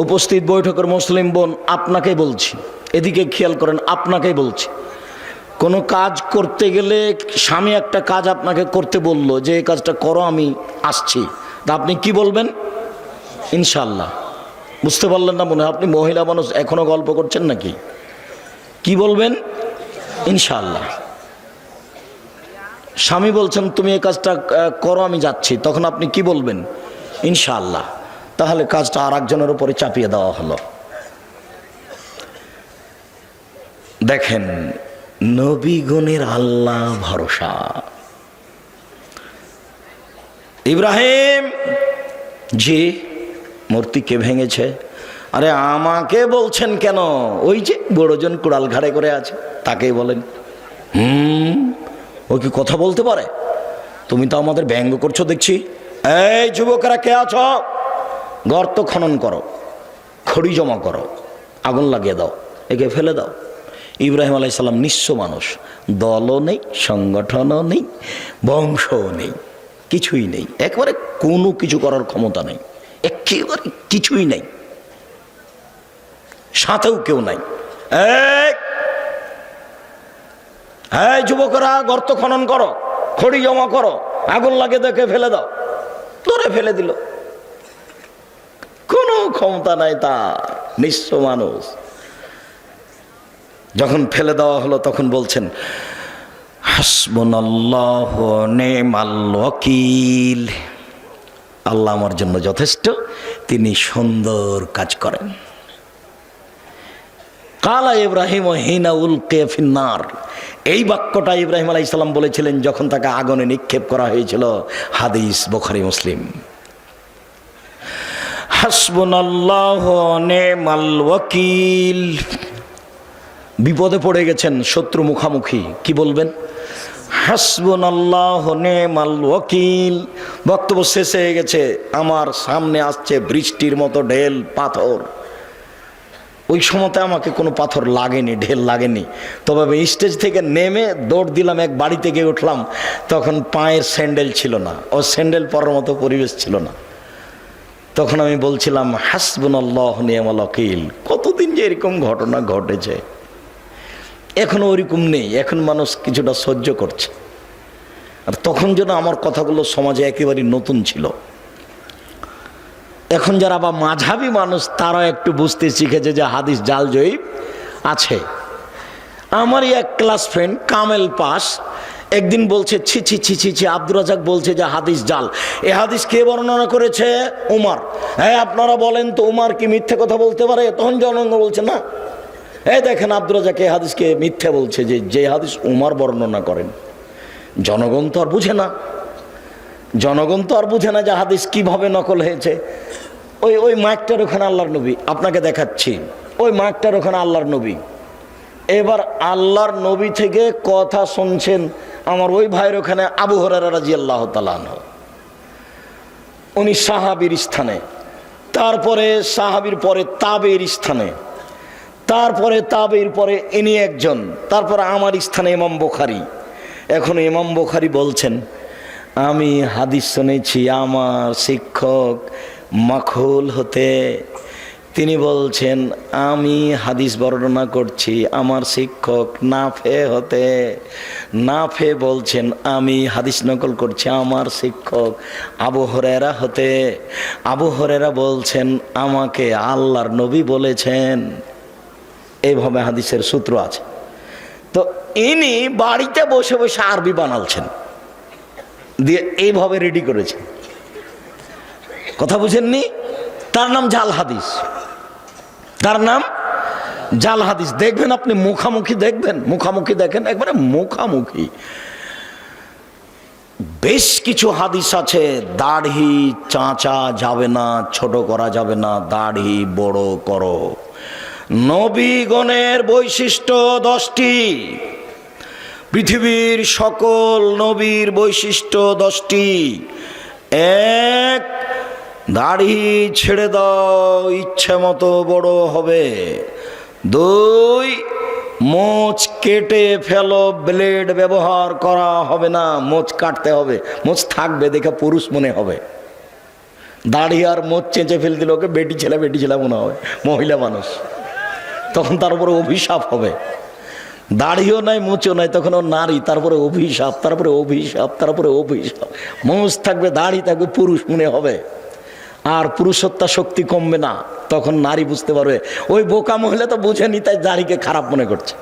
উপস্থিত বৈঠকের মুসলিম বোন, আপনাকেই বলছি, এদিকে খেয়াল করেন, আপনাকেই বলছি। কোনো কাজ করতে গেলে স্বামী একটা কাজ আপনাকে করতে বলল যে এই কাজটা করো, আমি আসছি, তা আপনি কি বলবেন? ইনশাআল্লাহ। বুঝতে পারলেন না মনে হয়? আপনি মহিলা মানুষ, এখনো গল্প করছেন নাকি? কি বলবেন? ইনশাআল্লাহ। স্বামী বলছেন তুমি এই কাজটা করো, আমি যাচ্ছি, তখন আপনি কি বলবেন? ইনশাআল্লাহ। তাহলে কাজটা আর একজনের উপরে চাপিয়ে দেওয়া হলো। দেখেন, নবীগণের আল্লাহ ভরসা। ইব্রাহিম জি, মূর্তি কে ভেঙেছে? আরে আমাকে বলছেন কেন? ওই যে বড়জন কুড়াল ঘাড়ে করে আছে, তাকেই বলেন। ও কি কথা বলতে পারে? তুমি তো আমাদের ব্যঙ্গ করছো দেখছি। এই যুবকেরা কে আছো? গর্ত খনন করো, খড়ি জমা করো, আগুন লাগিয়ে দাও, একে ফেলে দাও। ইব্রাহিম আলাইহিস সালাম নিঃস্ব মানুষ, দলও নেই, সংগঠনও নেই, বংশও নেই, কিছুই নেই, একবারে কোনো কিছু করার ক্ষমতা নেই, একেবারে কিছুই নেই, সাথেও কেউ নাই। এই যুবকরা গর্ত খনন করো, খড়ি জমা করো, আগুন লাগে দেখে ফেলে দাও। ধরে ফেলে দিল, কোনো ক্ষমতা নাই তার, নিঃস্ব মানুষ। যখন ফেলে দেওয়া হলো তখন বলছেন হাসবুনাল্লাহু ওয়া নি'মাল ওয়াকিল, আল্লাহ আমার জন্য যথেষ্ট, তিনি সুন্দর কাজ করেন। কালা ইব্রাহিম হিনা উলকিয়া ফিন্নার, এই বাক্যটা ইব্রাহিম আলাইহিস সালাম বলেছিলেন যখন তাকে আগুনে নিক্ষেপ করা হয়েছিল। হাদিস বুখারী মুসলিম। হাসবুনাল্লাহু ওয়া নি'মাল ওয়াকিল, বিপদে পড়ে গেছেন, শত্রু মুখামুখি, কি বলবেন? হাসবুনাল্লাহু নি'মাল ওয়াকিল। বক্তব্য শেষ হয়ে গেছে, আমার সামনে আসছে বৃষ্টির মতো ঢেল পাথর। ওই সময়তে আমাকে কোনো পাথর লাগেনি, ঢেল লাগেনি, তবে স্টেজ থেকে নেমে দৌড় দিলাম, এক বাড়ি থেকে উঠলাম, তখন পায়ের স্যান্ডেল ছিল না, ও স্যান্ডেল পরার মতো পরিবেশ ছিল না। তখন আমি বলছিলাম হাসবুনাল্লাহু নি'মাল ওয়াকিল। কতদিন যে এরকম ঘটনা ঘটেছে, এখনো ওরকম নেই, এখন মানুষ কিছুটা সহ্য করছে। আর তখন যেন আমার কথাগুলো সমাজে একেবারে নতুন ছিল। এখন যারা বা মাঝাবি মানুষ, তারা একটু বুঝতে শিখেছে যে হাদিস জাল জয়ীফ আছে। আমারই এক ক্লাস ফ্রেন্ড কামেল পাস, একদিন বলছে ছি ছি ছি ছি ছি, আব্দুর রাজাক বলছে যে হাদিস জাল। এ হাদিস কে বর্ণনা করেছে? উমার। হ্যাঁ, আপনারা বলেন তো উমার কি মিথ্যে কথা বলতে পারে? তখন জনগণ বলছে না। এই দেখেন আব্দুর রাজাক এই হাদিসকে মিথ্যে বলছে, যে হাদিস উমার বর্ণনা করেন। জনগণ তো আর বুঝে না, জনগণ তো আর বুঝে না যে হাদিস কিভাবে নকল হয়েছে। ওই মাইকটার ওখানে আল্লাহর নবী, আপনাকে দেখাচ্ছি, ওই মাইকটার ওখানে আল্লাহর নবী। এবার আল্লাহর নবী থেকে কথা শুনছেন আমার ওই ভাইয়ের ওখানে আবু হুরায়রা রাদিয়াল্লাহু তাআলা আনহু, উনি সাহাবীর স্থানে, তারপরে সাহাবীর পরে তাবেঈর স্থানে, তারপরে তাবেঈর পরে ইনি একজন, তারপরে আমার স্থানে ইমাম বুখারী। এখন ইমাম বুখারী বলছেন আমি হাদিস শুনেছি আমার শিক্ষক মাখুল হতে। তিনি বলছেন আমি হাদিস বর্ণনা করছি আমার শিক্ষক নাফে হতে। নাফে বলছেন আমি হাদিস নকল করছি আমার শিক্ষক আবু হুরায়রা হতে। আবু হুরায়রা বলছেন আমাকে আল্লাহর নবী বলেছেন। এইভাবে হাদিসের সূত্র আছে। তো ইনি বাড়িতে বসে বসে আরবি বানালছেন, দিয়ে এইভাবে রেডি করেছেন। কথা বুঝেননি? তার নাম জাল হাদিস, তার নাম জাল হাদিস। দেখবেন আপনি মুখামুখি দেখবেন, মুখামুখি দেখেন, একবারে মুখামুখি। বেশ কিছু হাদিস আছে দাড়ি চাঁচা যাবে না, ছোট করা যাবে না, দাড়ি বড় করো। নবীগণের বৈশিষ্ট্য 10টি, পৃথিবীর সকল নবীর বৈশিষ্ট্য 10টি। 1, দাড়ি ছেড়ে দাও, ইচ্ছে মতো বড় হবে। 2, মোচ কেটে ফেলো, ব্লেড ব্যবহার করা হবে না, মোচ কাটতে হবে, মোচ থাকবে দেখে পুরুষ মনে হবে। দাড়ি আর মোচ চেঁচে ফেল দিল ওকে বেটি ছেলে মনে হবে, মহিলা মানুষ, তখন তার উপরে অভিশাপ হবে। দাড়িও নাই মোচও নাই, তখন ও নারী, তারপরে অভিশাপ, তারপরে অভিশাপ, তারপরে অভিশাপ। মোচ থাকবে, দাড়ি থাকবে, পুরুষ মনে হবে, আর পুরুষত্বা শক্তি কমবে না। তখন নারী বুঝতে পারবে। ওই বোকা মহিলা তো বুঝেনি, তাই দাড়িকে খারাপ মনে করছে।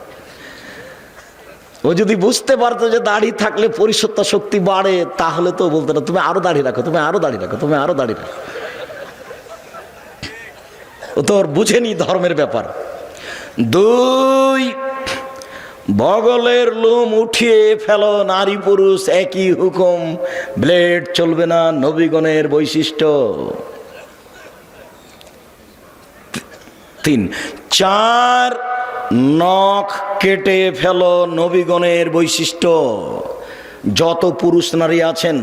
ও যদি বুঝতে পারতো যে দাড়ি থাকলে পুরুষত্বা শক্তি বাড়ে, তাহলে তো বলতো না তুমি আরো দাড়ি রাখো, তুমি আরো দাড়ি রাখো, তুমি আরো দাড়ি রাখো। ও তো ওর বুঝেনি ধর্মের ব্যাপার। 2, বগলের লোম উঠিয়ে ফেলো, নারী পুরুষ একই হুকুম, ব্লেড চলবে না, নবীগণের বৈশিষ্ট্য। 3, 4, নখ কেটে ফেলো, নবীগণের বৈশিষ্ট্য। যত পুরুষ নারী আছেন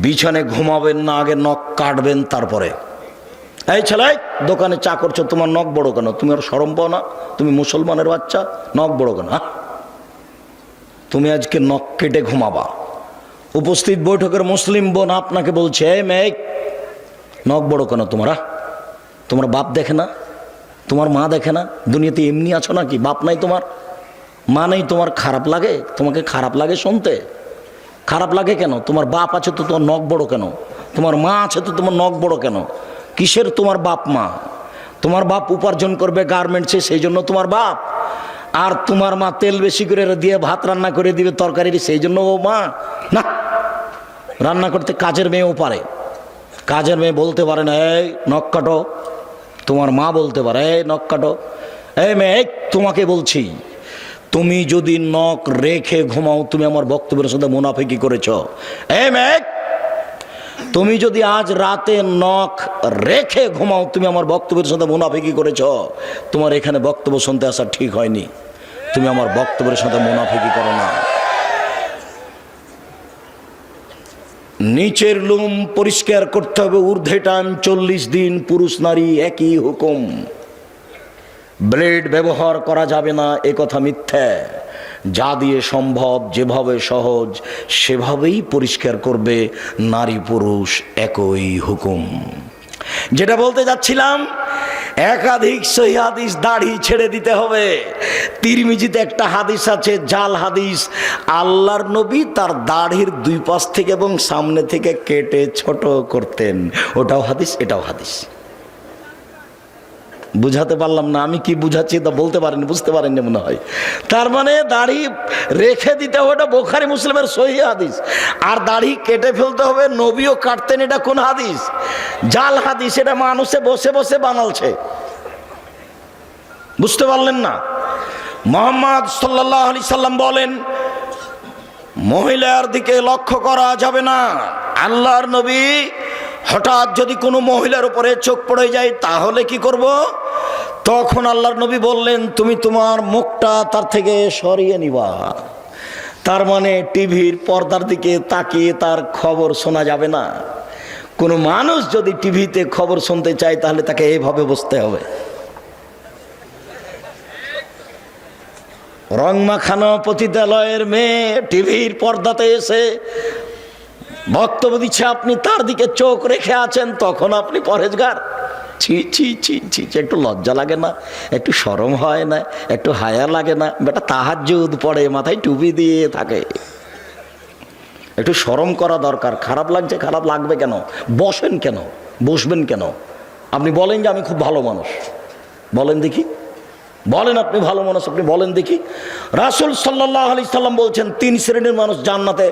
বিছানে ঘুমাবেন না, আগে নখ কাটবেন, তারপরে। এই ছেলে দোকানে চা করছো, তোমার নখ বড় কেন? তুমি আর শরম পাও না? তুমি মুসলমানের বাচ্চা, নখ বড় কেন? তুমি আজকে নখ কেটে ঘুমাবা। উপস্থিত বৈঠকের মুসলিম বোন আপনাকে বলছে এই মেয়ে নখ বড় কেন তোমার? তোমার বাপ দেখে না, তোমার মা দেখে না? দুনিয়াতে এমনি আছো নাকি? বাপ নাই তোমার, মা নেই তোমার? খারাপ লাগে? তোমাকে খারাপ লাগে শুনতে? খারাপ লাগে কেন? তোমার বাপ আছে তো তোমার নখ বড় কেন? তোমার মা আছে তো তোমার নখ বড় কেন? কিসের তোমার বাপ মা? তোমার বাপ উপার্জন করবে গার্মেন্টসে, সেই জন্য তোমার বাপ। আর তোমার মা তেল বেশি করে দিয়ে ভাত রান্না করে দিবে তরকারি, সেই জন্য ও মা না। রান্না করতে কাজের মেয়েও পারে, কাজের মেয়ে বলতে পারে না এই নখ কাটো। তোমার মা বলতে পারে এই নখ কাটো। এই মেয়ে তোমাকে বলছি, তুমি যদি নখ রেখে ঘুমাও তুমি আমার বক্তব্যের সাথে মুনাফিকি করেছ। এই মেয়ে তুমি যদি আজ রাতে নখ রেখে ঘুমাও তুমি আমার বক্তব্যের সাথে মুনাফিকি করেছ। তোমার এখানে বক্তব্য শুনতে আসা ঠিক হয়নি, তুমি আমার বক্তব্যের সাথে মুনাফিকি করো না। নিচের লোম পরিষ্কার করতে হবে, ঊর্ধ্বে টান 40 দিন, পুরুষ নারী একই হুকুম। ব্লেড ব্যবহার করা যাবে না, এ কথা মিথ্যা। যা দিয়ে সম্ভব, যেভাবে সহজ সেভাবেই পরিষ্কার করবে, নারী পুরুষ একই হুকুম। যেটা বলতে যাচ্ছিলাম, একাধিক সহিহ হাদিস দাড়ি ছেড়ে দিতে হবে। তিরমিজিতে একটা হাদিস আছে জাল হাদিস, আল্লাহর নবী তার দাড়ির 2 পাশ থেকে এবং সামনে থেকে কেটে ছোট করতেন। ওটাও হাদিস, এটাও হাদিস। বুঝাতে পারলাম না, আমি কি বুঝাচ্ছি তা বলতে পারেনি, বুঝতে পারেননি মনে হয়। তার মানে দাড়ি রেখে দিতে হবে, এটা বুখারী মুসলিমের সহিহ হাদিস। আর দাড়ি কেটে ফেলতে হবে, নবীও কাটতেন, এটা কোন হাদিস? জাল হাদিস, এটা মানুষে বসে বসে বানালছে। বুঝতে পারলেন না? মুহাম্মদ সাল্লাল্লাহু আলাইহি সাল্লাম বলেন, মহিলার দিকে লক্ষ্য করা যাবে না। আল্লাহর নবী হঠাৎ যদি কোনো মহিলার উপরে চোখ পড়ে যায় তাহলে কি করব? তখন আল্লাহর নবী বললেন, তুমি তোমার মুখটা তার থেকে সরিয়ে নিবা। তার মানে টিভির পর্দার দিকে তাকিয়ে তার খবর শোনা যাবে না। কোনো মানুষ যদি টিভিতে খবর শুনতে চায় তাহলে তাকে এইভাবে বসতে হবে। রং মাখানো পতিতালয়ের মেয়ে টিভির পর্দাতে এসে বক্তব্য দিচ্ছে, আপনি তার দিকে চোখ রেখে আছেন, তখন আপনি পরহেজগার? ছি ছি ছি ছি, একটু লজ্জা লাগে না? একটু শরম হয় না? একটু হায়া লাগে না? বেটা তাহাজ্জুদ পড়ে, মাথায় টুপি দিয়ে থাকে, একটু শরম করা দরকার। খারাপ লাগছে, খারাপ লাগবে কেন? বসেন কেন? বসবেন কেন? আপনি বলেন যে আমি খুব ভালো মানুষ, বলেন দেখি, বলেন আপনি ভালো মানুষ, আপনি বলেন দেখি। রাসূল সাল্লাল্লাহু আলাইহি সাল্লাম বলছেন, 3 শ্রেণীর মানুষ জান্নাতে,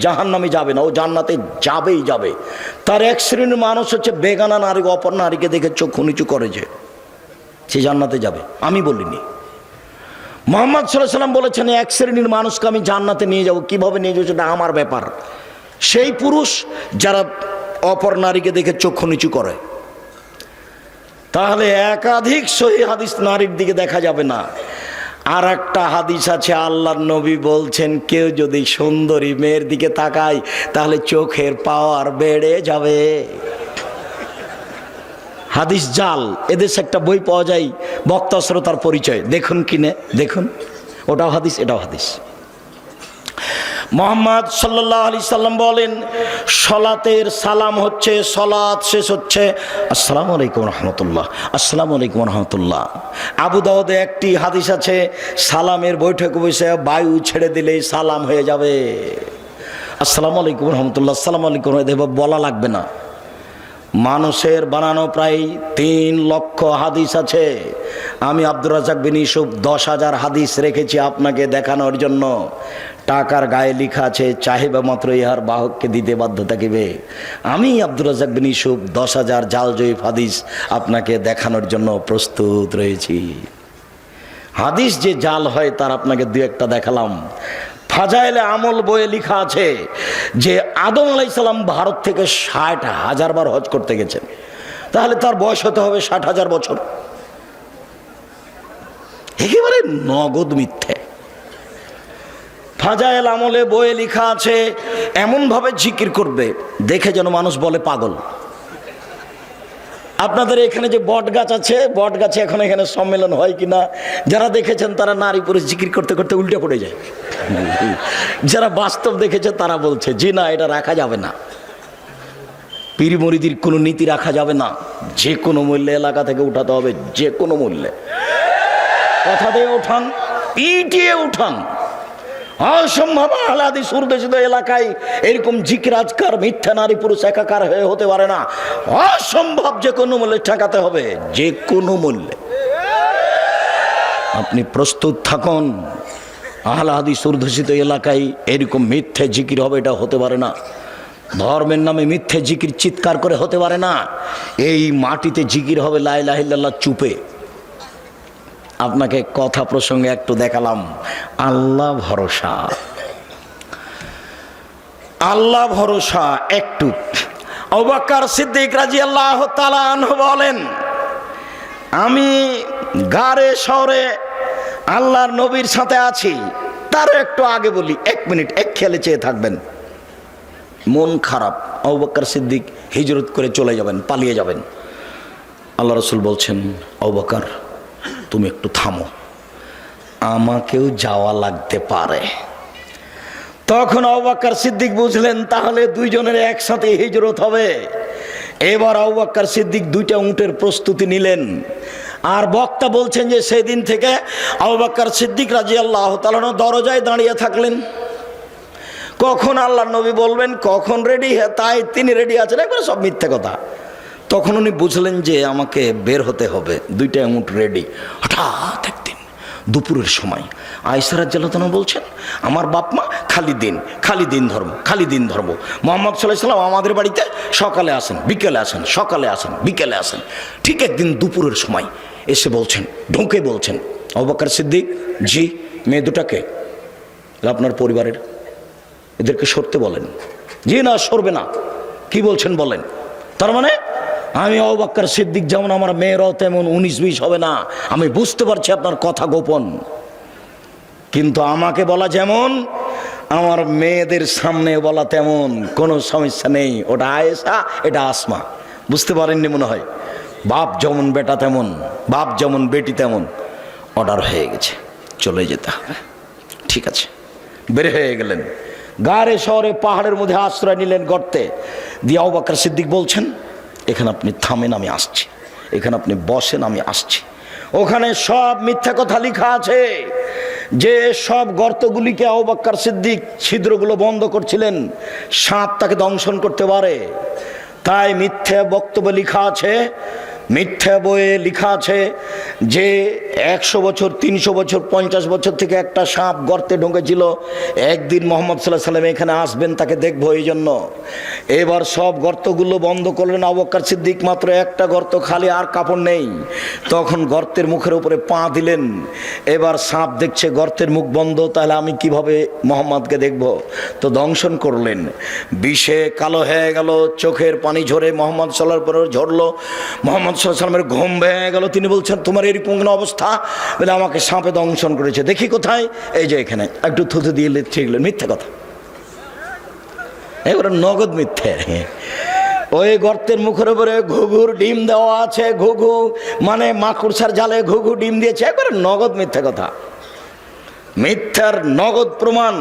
জাহান্নামে যাবে না, ও জান্নাতে যাবেই যাবে। তার এক শ্রেণীর মানুষ হচ্ছে বেগানা নারী, অপর নারীকে দেখে চক্ষু নিচু করে, যে সে জান্নাতে যাবে। আমি বলিনি, মুহাম্মদ সাল্লাল্লাহু আলাইহি সাল্লাম বলেছেন, এক শ্রেণীর মানুষকে আমি জান্নাতে নিয়ে যাব। কিভাবে নিয়ে যাবো সেটা আমার ব্যাপার। সেই পুরুষ যারা অপর নারীকে দেখে চক্ষু নিচু করে। তাহলে একাধিক সহিহ হাদিস নারীর দিকে দেখা যাবে না। আর একটা হাদিস আছে, আল্লাহর নবী বলছেন, কেউ যদি সুন্দরী মেয়ের দিকে তাকায় তাহলে চোখের পাওয়ার বেড়ে যাবে। হাদিস জাল। এদেশে একটা বই পাওয়া যায়, বক্তা শ্রোতার পরিচয়, দেখুন কিনে দেখুন, ওটাও হাদিস, এটাও হাদিস। মুহাম্মদ সাল্লাল্লাহু আলাইহি সাল্লাম বলেন, সালাতের সালাম হচ্ছে, সালাত শেষ হচ্ছে আসসালামু আলাইকুম রাহমাতুল্লাহ, আসসালামু আলাইকুম রাহমাতুল্লাহ। আবু দাউদে একটি হাদিস আছে, সালামের বৈঠকে বসে বায়ু ছেড়ে দিলেই সালাম হয়ে যাবে। আসসালামু আলাইকুম রাহমাতুল্লাহ, আসসালামু আলাইকুম, এভাবে বলা লাগবে না। মানুষের বানানো প্রায় 3 লক্ষ হাদিস আছে। আমি আব্দুর রাজ্জাক বিন ইউসুফ 10,000 হাদিস রেখেছি আপনাকে দেখানোর জন্য। টাকার গায়ে লেখা আছে, চাহিবা মাত্র ইহার বাহককে দিতে বাধ্য থাকিবে। আমি আব্দুর রাজ্জাক বিন ইউসুফ 10,000 জাল জয়ীফ হাদিস আপনাকে দেখানোর জন্য প্রস্তুত রয়েছি। হাদিস যে জাল হয় তার আপনাকে 2-1টা দেখালাম। ফাজাইলে আমল বইয়ে লেখা আছে যে আদম আলাইহিস সালাম ভারত থেকে 60,000 বার হজ করতে গেছেন, তাহলে তার বয়স হতে হবে 60,000 বছর। একেবারে নগদ মিথ্যে। ফাজাইল আমলে বইয়ে লেখা আছে এমন ভাবে জিকির করবে দেখে যেন মানুষ বলে পাগল। আপনাদের এখানে যে বট গাছ আছে, বট গাছে এখন এখানে সম্মেলন হয় কিনা, যারা দেখেছেন তারা নারী পুরুষ জিকির করতে করতে উল্টে পড়ে যায়। যারা বাস্তব দেখেছে তারা বলছে জি না, এটা রাখা যাবে না। পীর মুরিদির কোনো নীতি রাখা যাবে না, যে কোনো মূল্যে এলাকা থেকে উঠাতে হবে, যে কোনো মূল্যে। কথা দিয়ে উঠান, পিটিয়ে উঠান। অসম্ভব আহলে হাদিস উর্দুশিত এলাকায় এরকম জিকির আজকার মিথ্যা নারী পুরুষ একাকার হয়ে হতে পারে না। অসম্ভব, যে কোনো মূল্যে ঠেকাতে হবে, যে কোনো মূল্যে। আপনি প্রস্তুত থাকুন। আহলে হাদিস উর্দুশিত এলাকায় এরকম মিথ্যে জিকির হবে, এটা হতে পারে না। ধর্মের নামে মিথ্যে জিকির চিৎকার করে হতে পারে না। এই মাটিতে জিকির হবে লা ইলাহা ইল্লাল্লাহ চুপে। আপনাকে কথা প্রসঙ্গে একটু দেখালাম। আল্লাহ ভরসা, আল্লাহ ভরসা একটু। আবু বকর সিদ্দিক রাদিয়াল্লাহু তাআলা আনহু বলেন, আমি গারে শহরে আল্লাহর নবীর সাথে আছি। তার একটু আগে বলি, 1 মিনিট, এক খেয়ালে চেয়ে থাকবেন। মন খারাপ, আবু বকর সিদ্দিক হিজরত করে চলে যাবেন, পালিয়ে যাবেন। আল্লাহ রাসূল বলছেন, আবু বকর তুমি একটু থামো, আমাকেও যাওয়া লাগতে পারে। তখন আবু বকর সিদ্দিক বুঝলেন তাহলে দুইজনের একসাথে হিজরত হবে। এবার আবু বকর সিদ্দিক 2টা উটের প্রস্তুতি নিলেন। আর বক্তা বলছেন যে সেদিন থেকে আবু বকর সিদ্দিক রাদিয়াল্লাহু তাআলা দরজায় দাঁড়িয়ে থাকলেন। কখন আল্লাহর নবী বলবেন, কখন রেডি, তাই তিনি রেডি আছেন। একবার সব মিথ্যে কথা। তখন উনি বুঝলেন যে আমাকে বের হতে হবে, 2টা এমুট রেডি। হঠাৎ একদিন দুপুরের সময় আয়েশা রাদিয়াল্লাহু আনহা বলছেন, আমার বাপ মা খালি দিন ধর্ম, খালি দিন ধর্ম। মুহাম্মদ সাল্লাল্লাহু আলাইহি ওয়াসাল্লাম আমাদের বাড়িতে সকালে আসেন, বিকেলে আসেন, সকালে আসেন, বিকেলে আসেন। ঠিক একদিন দুপুরের সময় এসে বলছেন, ঢুকে বলছেন, আবু বকর সিদ্দিক, জি মেয়ে দুটাকে আপনার পরিবারের, এদেরকে সরতে বলেন। জি না, সরবে না। কি বলছেন বলেন? তার মানে আমি আবু বকর সিদ্দিক যেমন, আমার মেয়েরাও তেমন 19-20 হবে না। আমি বুঝতে পারছি আপনার কথা গোপন, কিন্তু আমাকে বলা যেমন, আমার মেয়েদের সামনে বলা তেমন, কোনো সমস্যা নেই। ওটা আয়েশা, এটা আসমা। বুঝতে পারেননি মনে হয়। বাপ যেমন বেটা তেমন, বাপ যেমন বেটি তেমন। অর্ডার হয়ে গেছে, চলে যেতে হবে। ঠিক আছে, বের হয়ে গেলেন। গাড়ে শহরে পাহাড়ের মধ্যে আশ্রয় নিলেন, গর্তে দিয়ে আবু বকর সিদ্দিক বলছেন, এখানে আপনি থামেন, আমি আসছি। এখানে আপনি বসেন, আমি আসছি। ওখানে সব মিথ্যা কথা লেখা আছে, যে সব গর্তগুলিকে আবু বকর সিদ্দিক ছিদ্রগুলো বন্ধ করছিলেন, সাপ তাকে দংশন করতে পারে। তাই মিথ্যা বক্তব্য লেখা আছে, মিথ্যা বইয়ে লেখা আছে যে 100 বছর, 300 বছর, 50 বছর থেকে একটা সাপ গর্তে ঢুকেছিল। একদিন মুহাম্মদ সাল্লাল্লাহু আলাইহি ওয়াসাল্লাম এখানে আসবেন, তাকে দেখবো, এই জন্য এবার সব গর্তগুলো বন্ধ করলেন। আবু বকর সিদ্দিক মাত্র একটা গর্ত খালি, আর কাপড় নেই। তখন গর্তের মুখের উপরে পা দিলেন। এবার সাপ দেখছে গর্তের মুখ বন্ধ, তাহলে আমি কিভাবে মুহাম্মদকে দেখব? তো দংশন করলেন। বিষে কালো হয়ে গেল, চোখের পানি ঝরে মুহাম্মদ সাল্লাল্লাহু আলাইহি ওয়াসাল্লাম ঝরলো। মুহাম্মদ সাল্লাল্লাহু আলাইহি ওয়াসাল্লামের ঘুম ভেঙে গেল। তিনি বলছেন, তোমার এরকম কোনো অবস্থা? বলে, আমাকে সাপে দংশন করেছে। দেখি কোথায়? এই যে এখানে। একটু থুতু দিয়ে ঠিক মিথ্যে কথা, এবারে নগদ মিথ্যে। ওই গর্তের মুখের উপরে ঘুঘুর ডিম দেওয়া আছে। ঘুঘু মানে মাকড়সার জালে ঘুঘু ডিম দিয়েছে, একবারে নগদ মিথ্যে কথা, মিথ্যার নগদ প্রমাণ।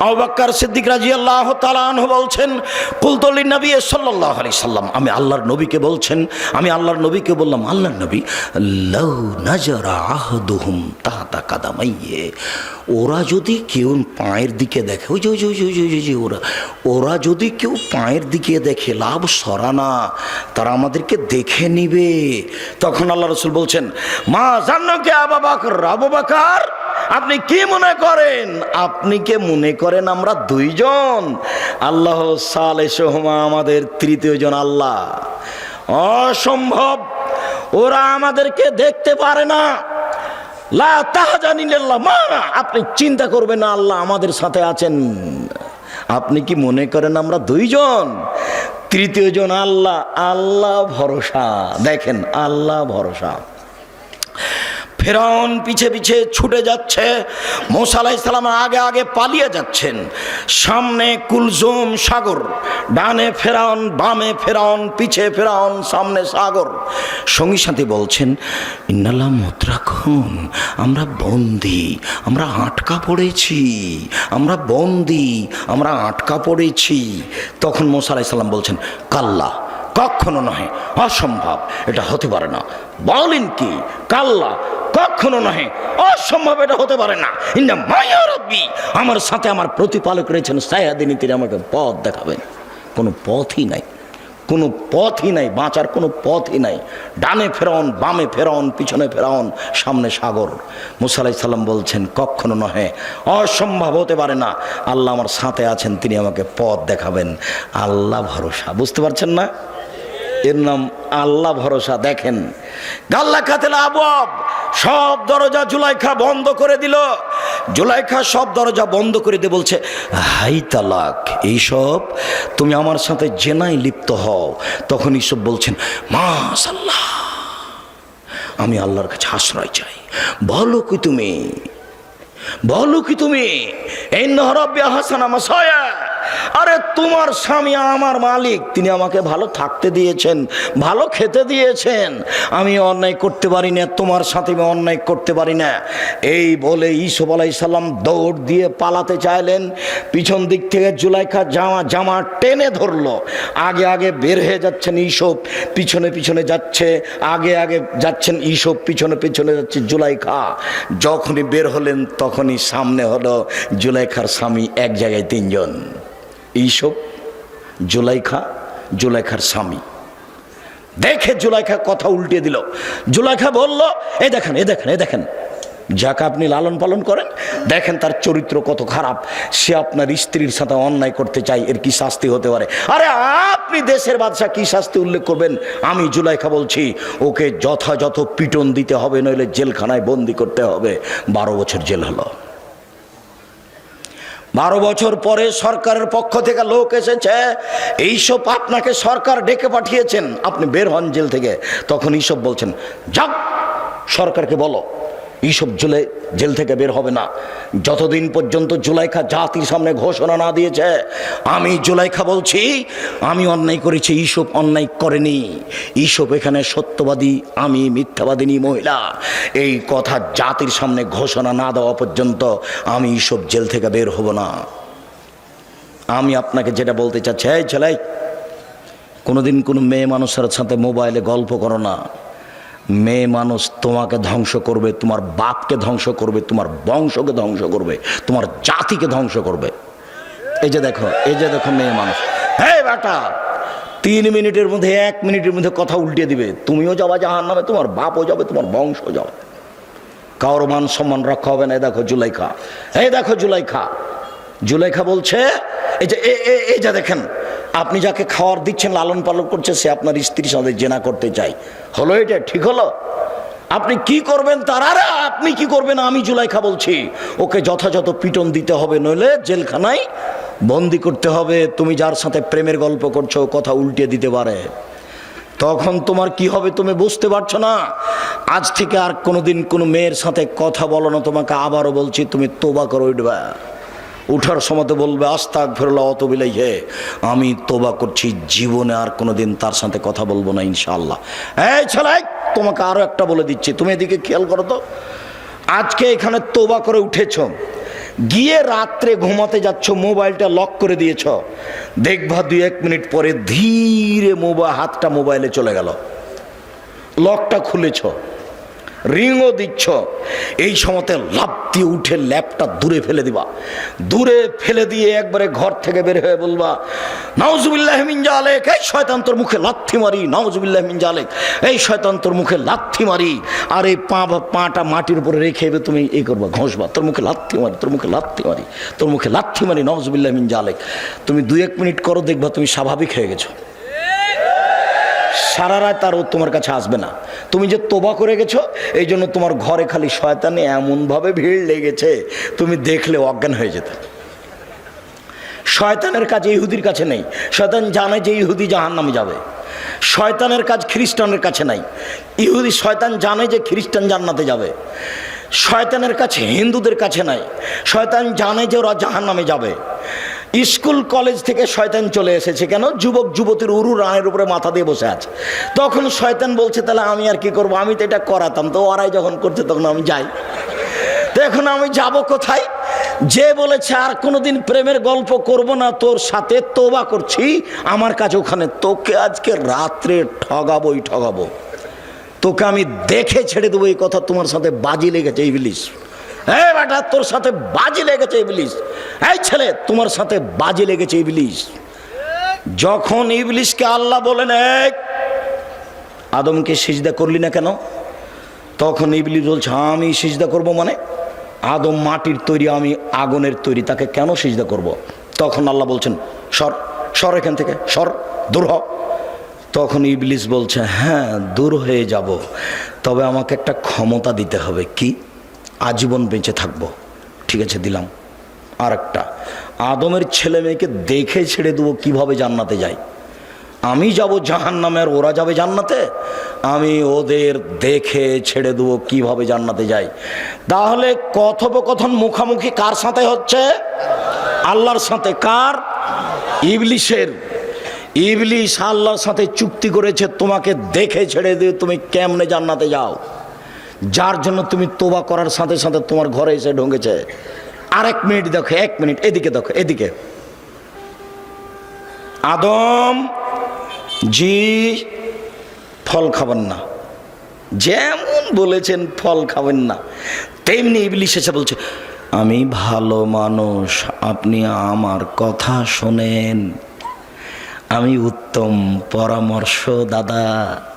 আবু বকর সিদ্দিক রাদিয়াল্লাহু তাআলা আনহু বলছেন, কুলতু লিন-নবী সাল্লাল্লাহু আলাইহি সাল্লাম, আমি আল্লাহর নবীকে বলছেন, আমি আল্লাহর নবীকে বললাম, আল্লাহর নবী, লাউ নাজারা আহদুহুম তাহতা কাদামাইয়ে, ওরা যদি কেউ পায়ের দিকে দেখে, ওই যে ওরা যদি কেউ পায়ের দিকে দেখে, লাভ সরানা, তারা আমাদেরকে দেখে নিবে। তখন আল্লাহ রাসূল বলছেন, মা জান্নাকে আবু বকর, আবু বকর আপনি কি মনে করেন? আপনি কে মনে করেন আমরা 2 জন? আল্লাহ সালেহুমা, আমাদের 3য় জন আল্লাহ। অসম্ভব, ওরা আমাদেরকে দেখতে পারে না। লা তাহজানিল্লাহ মা, আপনি চিন্তা করবেন না, আল্লাহ আমাদের সাথে আছেন। আপনি কি মনে করেন আমরা 2 জন? 3য় জন আল্লাহ। আল্লাহ ভরসা, দেখেন আল্লাহ ভরসা। ফেরাউন পিছে পিছে ছুটে যাচ্ছে, মূসা আলাইহিস সালাম আগে আগে পালিয়ে যাচ্ছেন। সামনে কুলজুম সাগর, ডানে ফেরাউন, বামে ফেরাউন, পিছে ফেরাউন, সামনে সাগর। সঙ্গী সাথী বলছেন, ইন্নাল্লাহ মুদ্রাকুন, আমরা বন্দী, আমরা আটকা পড়েছি, আমরা বন্দী, আমরা আটকা পড়েছি। তখন মূসা আলাইহিস সালাম বলছেন, কাল্লা, কখনো নয়, অসম্ভব, এটা হতে পারে না। বলেন কি? কাল্লা, কখনো নয়, অসম্ভব, এটা হতে পারে না। ইন্না মায়া রাব্বি, আমার সাথে আমার প্রতিপালক রয়েছেন, সায়াদিনী, তিনি আমাকে পথ দেখাবেন। কোনো পথই নাই, কোনো পথই নাই, বাঁচার কোনো পথই নাই। ডানে ফেরাউন, বামে ফেরাউন, পিছনে ফেরাউন, সামনে সাগর। মূসা আলাইহিস সালাম বলছেন, কখনো নহে, অসম্ভব, হতে পারে না। আল্লাহ আমার সাথে আছেন, তিনি আমাকে পথ দেখাবেন। আল্লাহ ভরসা, বুঝতে পারছেন না? এর নাম আল্লাহ ভরসা। দেখেন, গাল্লা কাতেলা আবওয়াব, সব দরজা জুলাইখা বন্ধ করে দিল। জুলাইখা সব দরজা বন্ধ করে দিয়ে বলছে, হাই তালাক, এইসব তুমি আমার সাথে জেনায় লিপ্ত হও। তখন ইসব বলছেন, মাশাআল্লাহ, আমি আল্লাহর কাছে আশ্রয় চাই। বলো কি তুমি, বলো কি তুমি, ইন্নাহু রাব্বি আহসানা মাসায়া, আরে তোমার স্বামী আমার মালিক, তিনি আমাকে ভালো থাকতে দিয়েছেন, ভালো খেতে দিয়েছেন, আমি অন্যায় করতে পারি না, তোমার সাথে আমি অন্যায় করতে পারি না। এই বলে ইউসুফ আলাইহিস সালাম দৌড় দিয়ে পালাতে চাইলেন। পিছন দিক থেকে জুলাইখা জামা টেনে ধরলো। আগে আগে বের হয়ে যাচ্ছেন ইউসুফ, পিছনে পিছনে যাচ্ছে, আগে আগে যাচ্ছেন ইউসুফ, পিছনে পিছনে যাচ্ছে জুলাইখা। যখনই বের হলেন তখনই সামনে হলো জুলাইখার স্বামী, এক জায়গায় 3 জন, ইউসুফ, জুলাইখা, জুলাইখার স্বামী। দেখে জুলাইখা কথা উল্টিয়ে দিল। জুলাইখা বলল, এই দেখেন, এই দেখেন, এই দেখেন, যাকে আপনি লালন পালন করেন, দেখেন তার চরিত্র কত খারাপ, সে আপনার স্ত্রীর সাথে অন্যায় করতে চায়, এর কি শাস্তি হতে পারে? আরে আপনি দেশের বাদশা, কি শাস্তি উল্লেখ করবেন? আমি জুলাইখা বলছি, ওকে যথাযথ পিটন দিতে হবে, নইলে জেলখানায় বন্দি করতে হবে। 12 বছর জেল হলো। 12 বছর পরে সরকারের পক্ষ থেকে লোক এসেছে, এইসব আপনাকে সরকার ডেকে পাঠিয়েছেন, আপনি বের হন জেল থেকে। তখন এইসব বলছেন, যাক সরকারকে বলো এইসব জেল থেকে বের হবে না যতদিন পর্যন্ত জুলাইখা জাতির সামনে ঘোষণা না দিয়েছে। আমি জুলাইখা বলছি, আমি অন্যায় করেছি, এইসব অন্যায় করেনি। এইসব এখানে সত্যবাদী, আমি মিথ্যাবাদিনী মহিলা। এই কথা জাতির সামনে ঘোষণা না দেওয়া পর্যন্ত আমি এইসব জেল থেকে বের হব না। আমি আপনাকে যেটা বলতে চাচ্ছি, এই ছেলে, কোনোদিন কোনো মেয়ে মানুষের সাথে মোবাইলে গল্প করো না। মেয়ে মানুষ তোমাকে ধ্বংস করবে, তোমার বাপকে ধ্বংস করবে, তোমার বংশকে ধ্বংস করবে, তোমার জাতিকে ধ্বংস করবে। এই যে দেখো, এই যে দেখো মেয়ে মানুষ, হ্যাঁ বেটা, 3 মিনিটের মধ্যে 1 মিনিটের মধ্যে কথা উল্টে দিবে। তুমিও যাবা জাহান্নামে, তোমার বাপও যাবে, তোমার বংশ যাবে, কারো মান সম্মান রক্ষা হবে না। এই দেখো জুলাইখা, এই দেখো জুলাইখা। জুলাইখা বলছে, এই যে দেখেন, আপনি যাকে খাওয়ার দিচ্ছেন, লালন পালন করছে, সে আপনার স্ত্রীর সাথে জেনা করতে চাই। হলো এটা? ঠিক হলো? আপনি কি করবেন তার? আরে আপনি কি করবেন? আমি জুলাইখা বলছি, ওকে যথাযথ পিটন দিতে হবে, নইলে জেলখানায় বন্দি করতে হবে। তুমি যার সাথে প্রেমের গল্প করছো, কথা উল্টে দিতে পারে। তখন তোমার কি হবে তুমি বুঝতে পারছো না। আজ থেকে আর কোনোদিন কোনো মেয়ের সাথে কথা বলো না। তোমাকে আবারও বলছি, তুমি তোবা করে উঠবা। উঠার সময় তো বলবে, আস্তাগফিরুল্লাহ ওয়া আতুবু ইলাইহি, আমি তোবা করছি, জীবনে আর কোনোদিন তার সাথে কথা বলবো না ইনশাআল্লাহ। এই ছেলে, তোমাকে আরো একটা বলে দিচ্ছি, তুমি এদিকে খেয়াল করো তো। আজকে এখানে তোবা করে উঠেছ, গিয়ে রাত্রে ঘুমাতে যাচ্ছ, মোবাইলটা লক করে দিয়েছ, দেখবা 2-1 মিনিট পরে ধীরে হাতটা মোবাইলে চলে গেল, লকটা খুলেছ, রিংও দিচ্ছ। এই সময়তে লাফ দিয়ে উঠে ল্যাপটা দূরে ফেলে দিবা। দূরে ফেলে দিয়ে একবারে ঘর থেকে বের হয়ে বলবা, নাউজুবিল্লাহি মিন জালিক, এই শয়তান তোর মুখে লাথি মারি, নাউজুবিল্লাহি মিন জালিক, এই শয়তান তোর মুখে লাথি মারি। আর এই পাটা মাটির উপরে রেখে তুমি এই করবা, ঘষবা, তোর মুখে লাথি মারি, তোর মুখে লাথি মারি, তোর মুখে লাথি মারি, নাউজুবিল্লাহি মিন জালিক। তুমি 2-1 মিনিট করো, দেখবা তুমি স্বাভাবিক হয়ে গেছো। সারা রাত আর ও তোমার কাছে আসবে না। তুমি যে তোবা করে গেছো, এই জন্য তোমার ঘরে খালি শয়তানে এমনভাবে ভিড় লেগেছে, তুমি দেখলে অজ্ঞান হয়ে যেত। শয়তানের কাজ ইহুদির কাছে নেই। শয়তান জানে যে ইহুদি জাহান্নামে যাবে। শয়তানের কাজ খ্রিস্টানের কাছে নাই। শয়তান জানে যে খ্রিস্টান জান্নাতে যাবে। শয়তানের কাছে হিন্দুদের কাছে নাই। শয়তান জানে যে ওরা জাহান্নামে যাবে। স্কুল কলেজ থেকে শয়তান চলে এসেছে, কেন? যুবক যুবতীর উরু রানের উপরে মাথা দিয়ে বসে আছে। তখন শয়তান বলছে, তাহলে আমি আর কি করবো, আমি তো এটা করাতাম, তো ওরাই যখন করছে তখন আমি যাই, তো এখন আমি যাব কোথায়? যে বলেছে আর কোনোদিন প্রেমের গল্প করব না তোর সাথে, তোবা করছি, আমার কাছে ওখানে, তোকে আজকে রাত্রে ঠগাবোই ঠগাবো, তোকে আমি দেখে ছেড়ে দেবো। এই কথা তোমার সাথে বাজি লেগেছে ইবলিস। এই বেটা, তোর সাথে বাজি লেগেছে ইবলিস। এই ছেলে, তোমার সাথে বাজি লেগেছে ইবলিস। যখন ইবলিসকে আল্লাহ বলেন, আদমকে সিজদা করলি না কেন? তখন ইবলিস বলছে, আমি সিজদা করব মানে? আদম মাটির তৈরি, আমি আগুনের তৈরি, তাকে কেন সিজদা করব? তখন আল্লাহ বলছেন, সর সর এখান থেকে, সর, দূর হ। তখন ইবলিস বলছে, হ্যাঁ দূর হয়ে যাব, তবে আমাকে একটা ক্ষমতা দিতে হবে। কি? আজীবন বেঁচে থাকবো। ঠিক আছে, দিলাম। আর একটা, আদমের ছেলে মেয়েকে দেখে ছেড়ে দেবো কিভাবে জান্নাতে যায়। আমি যাব জাহান্নামে আর ওরা যাবে জান্নাতে, আমি ওদের দেখে ছেড়ে দেবো কিভাবে জান্নাতে যায়। তাহলে কথোপকথন মুখামুখি কার সাথে হচ্ছে? আল্লাহর সাথে। কার? ইবলিসের। ইবলিস আল্লাহর সাথে চুক্তি করেছে, তোমাকে দেখে ছেড়ে দিয়ে তুমি কেমনে জান্নাতে যাও, যার জন্য তুমি তোবা করার সাথে সাথে তোমার ঘরে এসে ঢুকেছে। আর 1 মিনিট দেখো, 1 মিনিট এদিকে দেখো, এদিকে। আদম জি ফল খাবেন না, যেমন বলেছেন ফল খাবেন না, তেমনি ইবলিস এসে বলছে, আমি ভালো মানুষ, আপনি আমার কথা শোনেন, আমি উত্তম পরামর্শদাতা,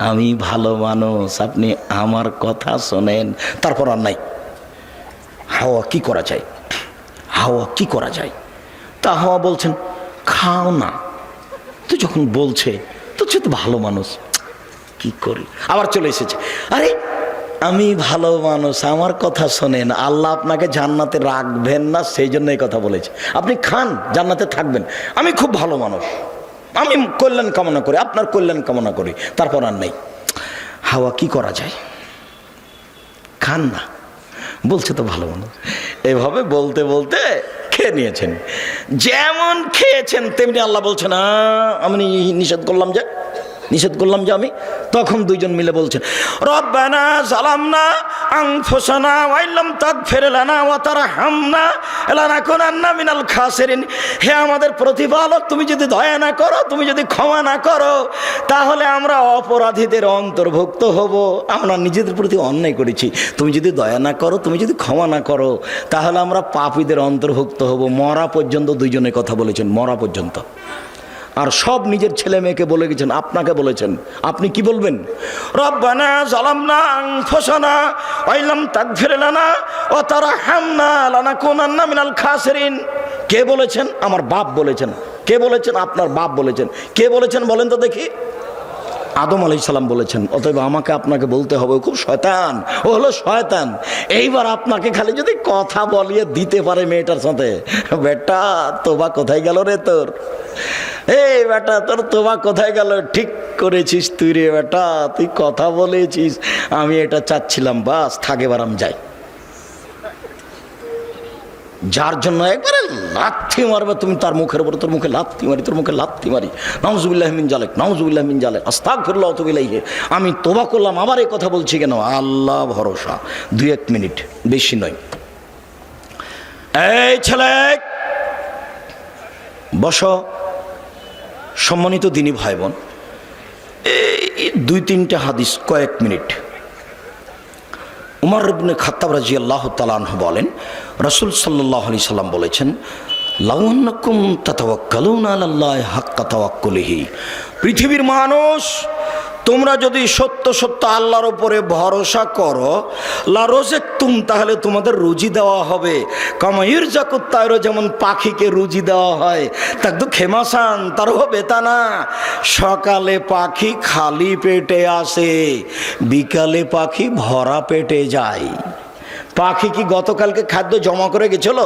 আমি ভালো মানুষ, আপনি আমার কথা শোনেন। তারপর আর নাই। হাওয়া কি করা যায়, হাওয়া কি করা যায়? তা হাওয়া বলছেন খাও না। তো যখন বলছে তো সে তো ভালো মানুষ, কি করি? আবার চলে এসেছে, আরে আমি ভালো মানুষ, আমার কথা শোনেন, আল্লাহ আপনাকে জান্নাতে রাখবেন না সেই জন্য এই কথা বলেছে। আপনি খান, জান্নাতে থাকবেন। আমি খুব ভালো মানুষ, আমি কল্যাণ কামনা করি, আপনার কল্যাণ কামনা করি। তারপর আর নেই। হাওয়া কি করা যায়? খান না, বলছে তো ভালো মানুষ। এভাবে বলতে বলতে খেয়ে নিয়েছেন। যেমন খেয়েছেন তেমনি আল্লাহ বলছেন আমি নিষেধ করলাম যে আমি। তখন দুইজন মিলে বলছেন রব্বানা যালামনা আনফুসানা ওয়া ইল্লাম তাগফির লানা ওয়া তারহামনা লানাকুনান্না মিনাল খাসিরিন। হে আমাদের প্রতিপালক, তুমি যদি দয়া না করো, তুমি যদি ক্ষমা না করো, তাহলে আমরা অপরাধীদের অন্তর্ভুক্ত হব। আমরা নিজেদের প্রতি অন্যায় করেছি, তুমি যদি দয়া না করো, তুমি যদি ক্ষমা না করো, তাহলে আমরা পাপীদের অন্তর্ভুক্ত হব। মরা পর্যন্ত দুইজনে কথা বলেছেন, মরা পর্যন্ত। আর সব নিজের ছেলে মেয়েকে বলে গেছেন, আপনাকে বলেছেন। আপনি কি বলবেন? রব্বানা যালামনা আনফুসানা ওয়া ইল্লাম তাগফির লানা ওয়া তারহামনা লানাকুনান্না মিনাল খাসিরিন। কে বলেছেন? আমার বাপ বলেছেন। কে বলেছেন? আপনার বাপ বলেছেন। কে বলেছেন বলেন তো দেখি? আদম আলাইহিস সালাম বলেছেন। অতএব আমাকে আপনাকে বলতে হবে, খুব শয়তান, ও হলো শয়তান। এইবার আপনাকে খালি যদি কথা বলিয়ে দিতে পারে মেয়েটার সাথে, বেটা তোবা কোথায় গেল রে তোর? এই বেটা তোর তোবা কোথায় গেল? ঠিক করেছিস তুই রে বেটা, তুই কথা বলেছিস, আমি এটা চাচ্ছিলাম, বাস থাক, এবার আমি যাই। যার জন্য একবারে লাথি মারবে তুমি তার মুখের উপরে, তোর মুখে লাথি মারি, তোর মুখে লাথি মারি, নাউজুবিল্লাহি মিন জালিক, নাউজুবিল্লাহি মিন জালিক, আস্তাগফিরুল্লাহ ওয়া আতুবু ইলাইহি। আমি তোবা করলাম, আবার এই কথা বলছি কেন? আল্লাহ ভরসা। 2-1 মিনিট, বেশি নয়। এই ছেলে বসো। সম্মানিত দিনী ভাই বোন, এই 2-3টা হাদিস, কয়েক মিনিট। উমর ইবনে খাত্তাব রাদিয়াল্লাহু তাআলা আনহু বলেন, রাসূল সাল্লাল্লাহু আলাইহি সাল্লাম বলেছেন, লাউ আন্নাকুম তাতাওয়াক্কালুনা আলাল্লাহি হাক্কা তাওয়াক্কুলিহি। পৃথিবীর মানুষ, তোমরা যদি সত্য সত্য আল্লাহর উপরে ভরসা করো, লা রাযাকতুম, তাহলে তোমাদের রুজি দেওয়া হবে। কামা ইরযাকুত তায়র, যেমন পাখিকে রুজি দেওয়া হয়। তাকদু খেমাসান, তার হবে তা না। সকালে পাখি খালি পেটে আসে, বিকালে পাখি ভরা পেটে যায়। পাখি কি গতকালকে খাদ্য জমা করে গেছিল?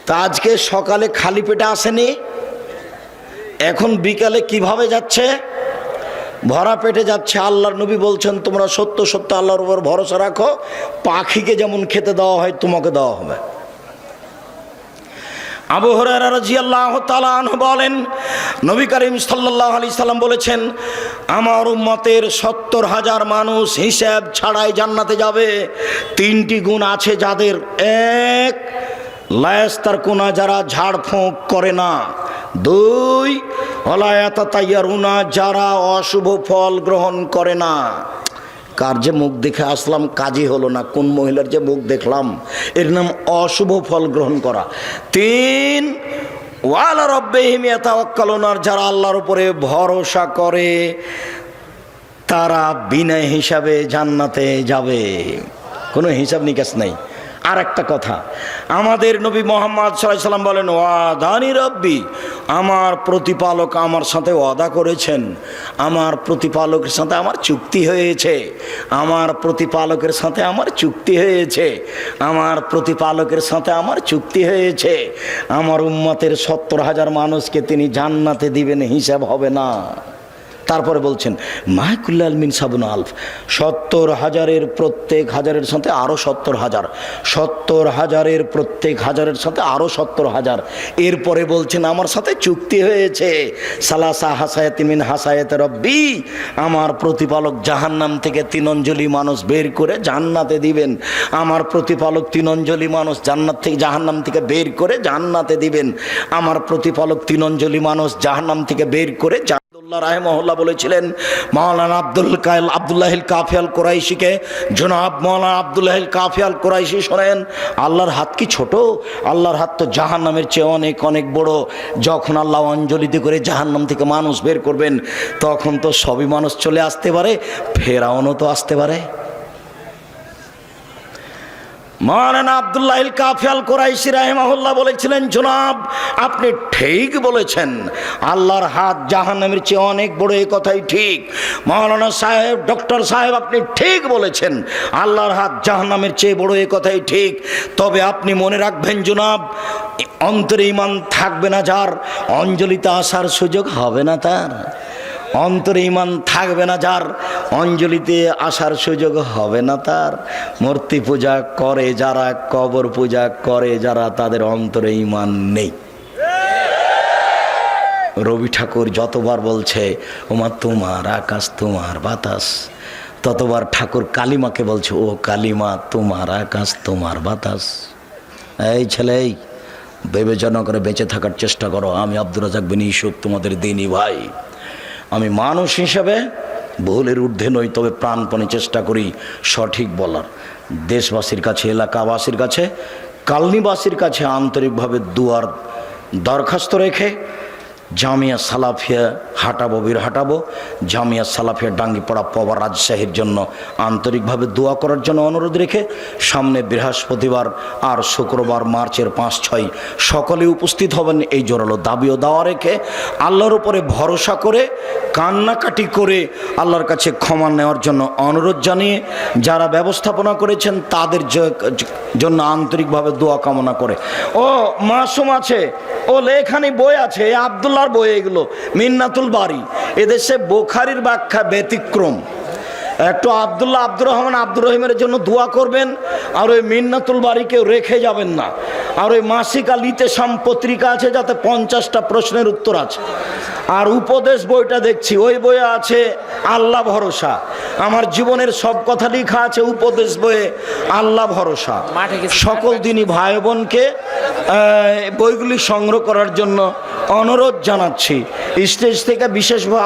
তা আজকে সকালে খালি পেটে আসেনি, এখন বিকালে কিভাবে যাচ্ছে? ভরা পেটে যাচ্ছে। আল্লাহর নবী বলছেন, তোমরা সত্য সত্য আল্লাহর উপর ভরসা রাখো, পাখিকে যেমন খেতে দেওয়া হয় তোমাকে দেওয়া হবে। আবু হুরায়রা রাদিয়াল্লাহু তাআলা আনহু বলেন, নবী করিম সাল্লাল্লাহু আলাইহি সাল্লাম বলেছেন, আমার উম্মতের 70,000 মানুষ হিসাব ছাড়াই জান্নাতে যাবে। 3টি গুণ আছে যাদের। 1, লায়াস্তার কোনা, যারা ঝাড়ফুঁক করে না। 2, ওয়ালায়াতাতাইয়ারুনা, যারা অশুভ ফল গ্রহণ করে না। কার যে মুখ দেখে আসলাম কাজই হলো না, কোন মহিলার যে মুখ দেখলাম, এর নাম অশুভ ফল গ্রহণ করা। 3, ওয়ালা রাব্বিহিম ইয়াতাওয়াক্কালুন, যারা আল্লাহর উপরে ভরসা করে তারা বিনা হিসাবে জান্নাতে যাবে, কোনো হিসাব নিকাশ নেই। আর একটা কথা, আমাদের নবী মুহাম্মদ সাল্লাল্লাহু আলাইহি সাল্লাম বলেন, ওয়াদানি রব্বি, আমার প্রতিপালক আমার সাথে ওয়াদা করেছেন, আমার প্রতিপালকের সাথে আমার চুক্তি হয়েছে, আমার প্রতিপালকের সাথে আমার চুক্তি হয়েছে, আমার প্রতিপালকের সাথে আমার চুক্তি হয়েছে। আমার উম্মতের 70,000 মানুষকে তিনি জান্নাতে দিবেন, হিসাব হবে না। তারপরে বলছেন, মাহকুল্লাল মিন সাবুন আলফ, 70,000-এর প্রত্যেক হাজারের সাথে আরও 70,000, 70,000-এর প্রত্যেক হাজারের সাথে আরও 70,000। এরপরে বলছেন, আমার সাথে চুক্তি হয়েছে, সালাসা হাসায়াতি মিন হাসায়াতি রব্বি, আমার প্রতিপালক জাহান্নাম থেকে 3 অঞ্জলি মানুষ বের করে জান্নাতে দিবেন। আমার প্রতিপালক 3 অঞ্জলি মানুষ জান্নাত থেকে জাহান্নাম থেকে বের করে জান্নাতে দিবেন। আমার প্রতিপালক 3 অঞ্জলি মানুষ জাহান্নাম থেকে বের করে রাহিমাহুল্লাহ বলেছিলেন মাওলানা আব্দুল্লাহিল কাফি আল কুরাইশিকে, জনাব মাওলানা আব্দুল্লাহিল কাফি আল কুরাইশি শোনেন, আল্লাহর হাত কি ছোট? আল্লাহর হাত তো জাহান্নামের চেয়ে অনেক অনেক বড়। যখন আল্লাহ অঞ্জলিতে করে জাহান্নাম থেকে মানুষ বের করবেন, তখন তো সবই মানুষ চলে আসতে পারে, ফেরাউনও তো আসতে পারে। মাওলানা আব্দুল্লাহিল কাফি আল কুরাইশি রাহিমাহুল্লাহ বলেছিলেন, জনাব আপনি ঠিক বলেছেন, আল্লাহর হাত জাহান্নামের চেয়ে অনেক বড়, এই কথাই ঠিক। মাওলানা সাহেব, ডক্টর সাহেব, আপনি ঠিক বলেছেন, আল্লাহর হাত জাহান্নামের চেয়ে বড়, এই কথাই ঠিক। তবে আপনি মনে রাখবেন জনাব, অন্তরে ঈমান থাকবে না যার, অঞ্জলিতে আসার সুযোগ হবে না তার। অন্তরে ঈমান থাকবে না যার, অঞ্জলিতে আসার সুযোগ হবে না তার। মূর্তি পূজা করে যারা, কবর পূজা করে যারা, তাদের অন্তরে ঈমান নেই। রবি ঠাকুর যতবার বলছে ওমা তোমার আকাশ তোমার বাতাস, ততবার ঠাকুর কালিমাকে বলছে ও কালিমা তোমার আকাশ তোমার বাতাস। এই ছেলে, বিবেচনা করে বেঁচে থাকার চেষ্টা করো। আমি আব্দুর রাজ্জাক বিন ইউসুফ, তোমাদের দিনী ভাই। আমি মানুষ হিসেবে ভুলের ঊর্ধ্বে নই, তবে প্রাণপণে চেষ্টা করি সঠিক বলার। দেশবাসীর কাছে, এলাকাবাসীর কাছে, কালনিবাসীর কাছে আন্তরিকভাবে দুয়ার দরখাস্ত রেখে জামিয়া সালাফিয়া হাঁটাবো, বীর হাঁটাবো, জামিয়া সালাফিয়া ডাঙ্গিপাড়া পবা রাজশাহীর জন্য আন্তরিকভাবে দোয়া করার জন্য অনুরোধ রেখে, সামনে বৃহস্পতিবার আর শুক্রবার মার্চের 5-6 সকলে উপস্থিত হবেন, এই জোরালো দাবিও দাওয়া রেখে, আল্লাহর উপরে ভরসা করে, কান্নাকাটি করে আল্লাহর কাছে ক্ষমা নেওয়ার জন্য অনুরোধ জানিয়ে, যারা ব্যবস্থাপনা করেছেন তাদের জন্য আন্তরিকভাবে দোয়া কামনা করে। ও মাসুম আছে, ও লেখানি বই আছে, আব্দুল্লাহর বই, এগুলো মিন্নাতুল বারি। এদেশে বুখারীর ব্যাখ্যা ব্যতিক্রম। একটু আব্দুল্লাহ, আব্দুর রহমান, আব্দুর রহিমের জন্য দোয়া করবেন। আর ওই মিন্নাতুল বারিকে রেখে যাবেন না। আর ওই মাসিক আলিতে পত্রিকা আছে, যাতে 50টা প্রশ্নের উত্তর আছে। আর উপদেশ বইটা দেখছি, ওই বইয়ে আছে আল্লাহ ভরসা। আমার জীবনের সব কথা লেখা আছে উপদেশ বইয়ে, আল্লাহ ভরসা। সকল দিনই ভাই বোনকে বইগুলি সংগ্রহ করার জন্য অনুরোধ জানাচ্ছি। স্টেজ থেকে বিশেষভাবে